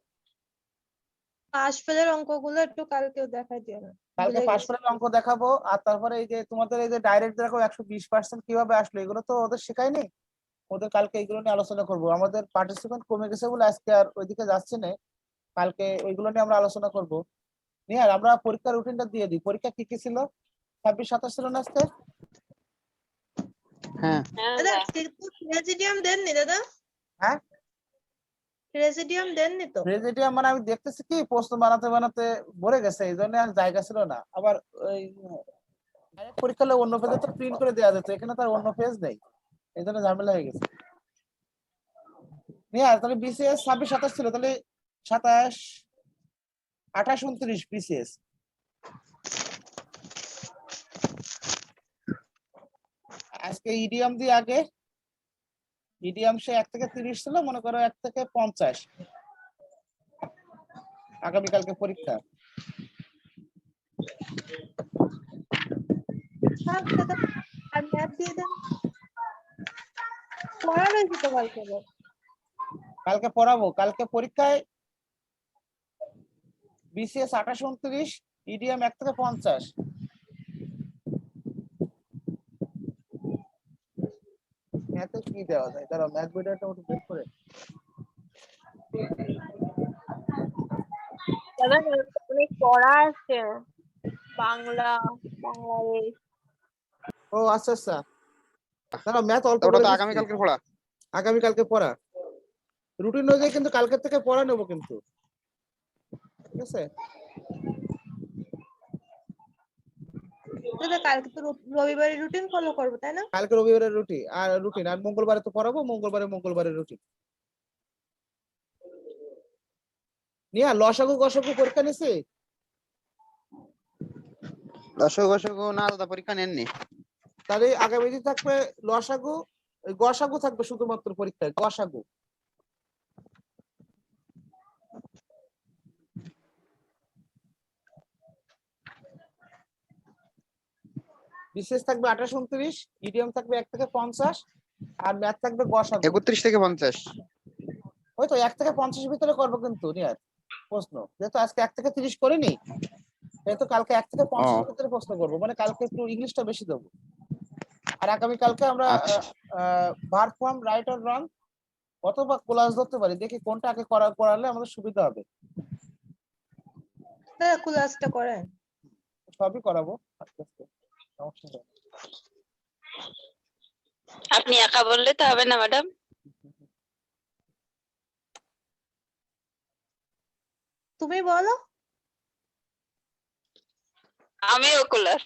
পাশ ফেলের অঙ্কগুলো একটু কালকেও দেখাই দিও না। কালকে ভুলে পাশ গেছি। করার অঙ্ক দেখাবো, আর তারপরে এই যে তোমাদের এই যে ডাইরেক্ট দেখো 120% কিভাবে আসলো, এগুলো তো ওদের শেখায়নি। ওদের কালকে এগুলো নিয়ে আলোচনা করব। আমাদের পার্টিসিপেন্ট কমে গেছে বলে আজকে আর ওইদিকে যাচ্ছে না, কালকে ওইগুলো নিয়ে আমরা আলোচনা করব। নিয়ে আর আমরা পরীক্ষার রুটিনটা দিয়ে দিই। পরীক্ষা কি কি ছিল? 26-27 ছিল না আজকে? হ্যাঁ হ্যাঁ দাদা দাদা প্রেসিডিয়াম দেননি দাদা? হ্যাঁ প্রেসিডিয়াম দেননি তো? প্রেসিডিয়াম মানে আমি দেখতেছি কি প্রশ্ন বানাতে বানাতে ভরে গেছে, এই জন্য আর জায়গা ছিল না। আবার ওই direct পরীক্ষা হলে অন্য পেজে তো প্রিন্ট করে দেওয়া যেত, এখানে তো আর অন্য পেজ নেই, এই জন্য ঝামেলা হয়ে গেছে। নিয়ে আর তাহলে বিসিএস 26-27 ছিল, তাহলে 27, 28, 29 বিসিএস। আজকে ইডিএম দিয়ে আগে, ইডিএম সে 1 থেকে 30 ছিল, মনে করো 1 থেকে 50। আগামীকালকে পরীক্ষা। থাক দাদা আর ম্যাথ দিয়ে দেন। পড়া রয়েছে তো কালকে আবার। কালকে পড়াবো, কালকে পরীক্ষায় বিসিএস 28, 29, ইডিএম 1 থেকে 50। ম্যাথে কি দেওয়া যায়? দাঁড়াও ম্যাথ বইটা একটু বের করে। দাদা অনেক পড়া আছে, বাংলা, বাংলাদেশ। ও আচ্ছা আচ্ছা, দাঁড়াও ম্যাথ অল্প ওটা করে তো দিচ্ছি। আগামীকালকে পড়া। আগামীকালকে পড়া রুটিন অনুযায়ী কিন্তু কালকে থেকে পড়া নেবো কিন্তু, ঠিক আছে? দাদা কালকে তো রবিবারের রুটিন ফলো করবো তাই না? কালকে রবিবারের রুটিন আর মঙ্গলবারে তো পড়াবো, মঙ্গলবারের রুটিন। নিয়া লসাগু গসাগু পরীক্ষা নিছি? দশক না দাদা পরীক্ষা নেননি। তাহলে আগামী দিন থাকবে লসাগু, গসাগু থাকবে শুধুমাত্র পরীক্ষায়, গসাগু। বিশেষ থাকবে 28 29, ইডিয়াম থাকবে 1 থেকে 50 আর ম্যাথ থাকবে গসাগু 31 থেকে 50। ওই তো 1 থেকে 50 ভিতরে করবো কিন্তু নিয়ার প্রশ্ন, যেহেতু আজকে 1 থেকে 30 করিনি, সেহেতু কালকে 1 থেকে 50 ও। ভিতরে প্রশ্ন করবো, মানে কালকে একটু ইংলিশটা বেশি দেবো। আর আগামী কালকে আমরা আচ্ছা। Verb form right or wrong অথবা কোলাজ ধরতে পারি, দেখি কোনটা আগে করালে আমাদের সুবিধা হবে। দাদা ক্লাসটা করেন। সবই করাবো আস্তে আস্তে, সমস্যা নেই। আপনি একা বললে তো হবে না ম্যাডাম। তুমি বলো। আমিও ক্লাস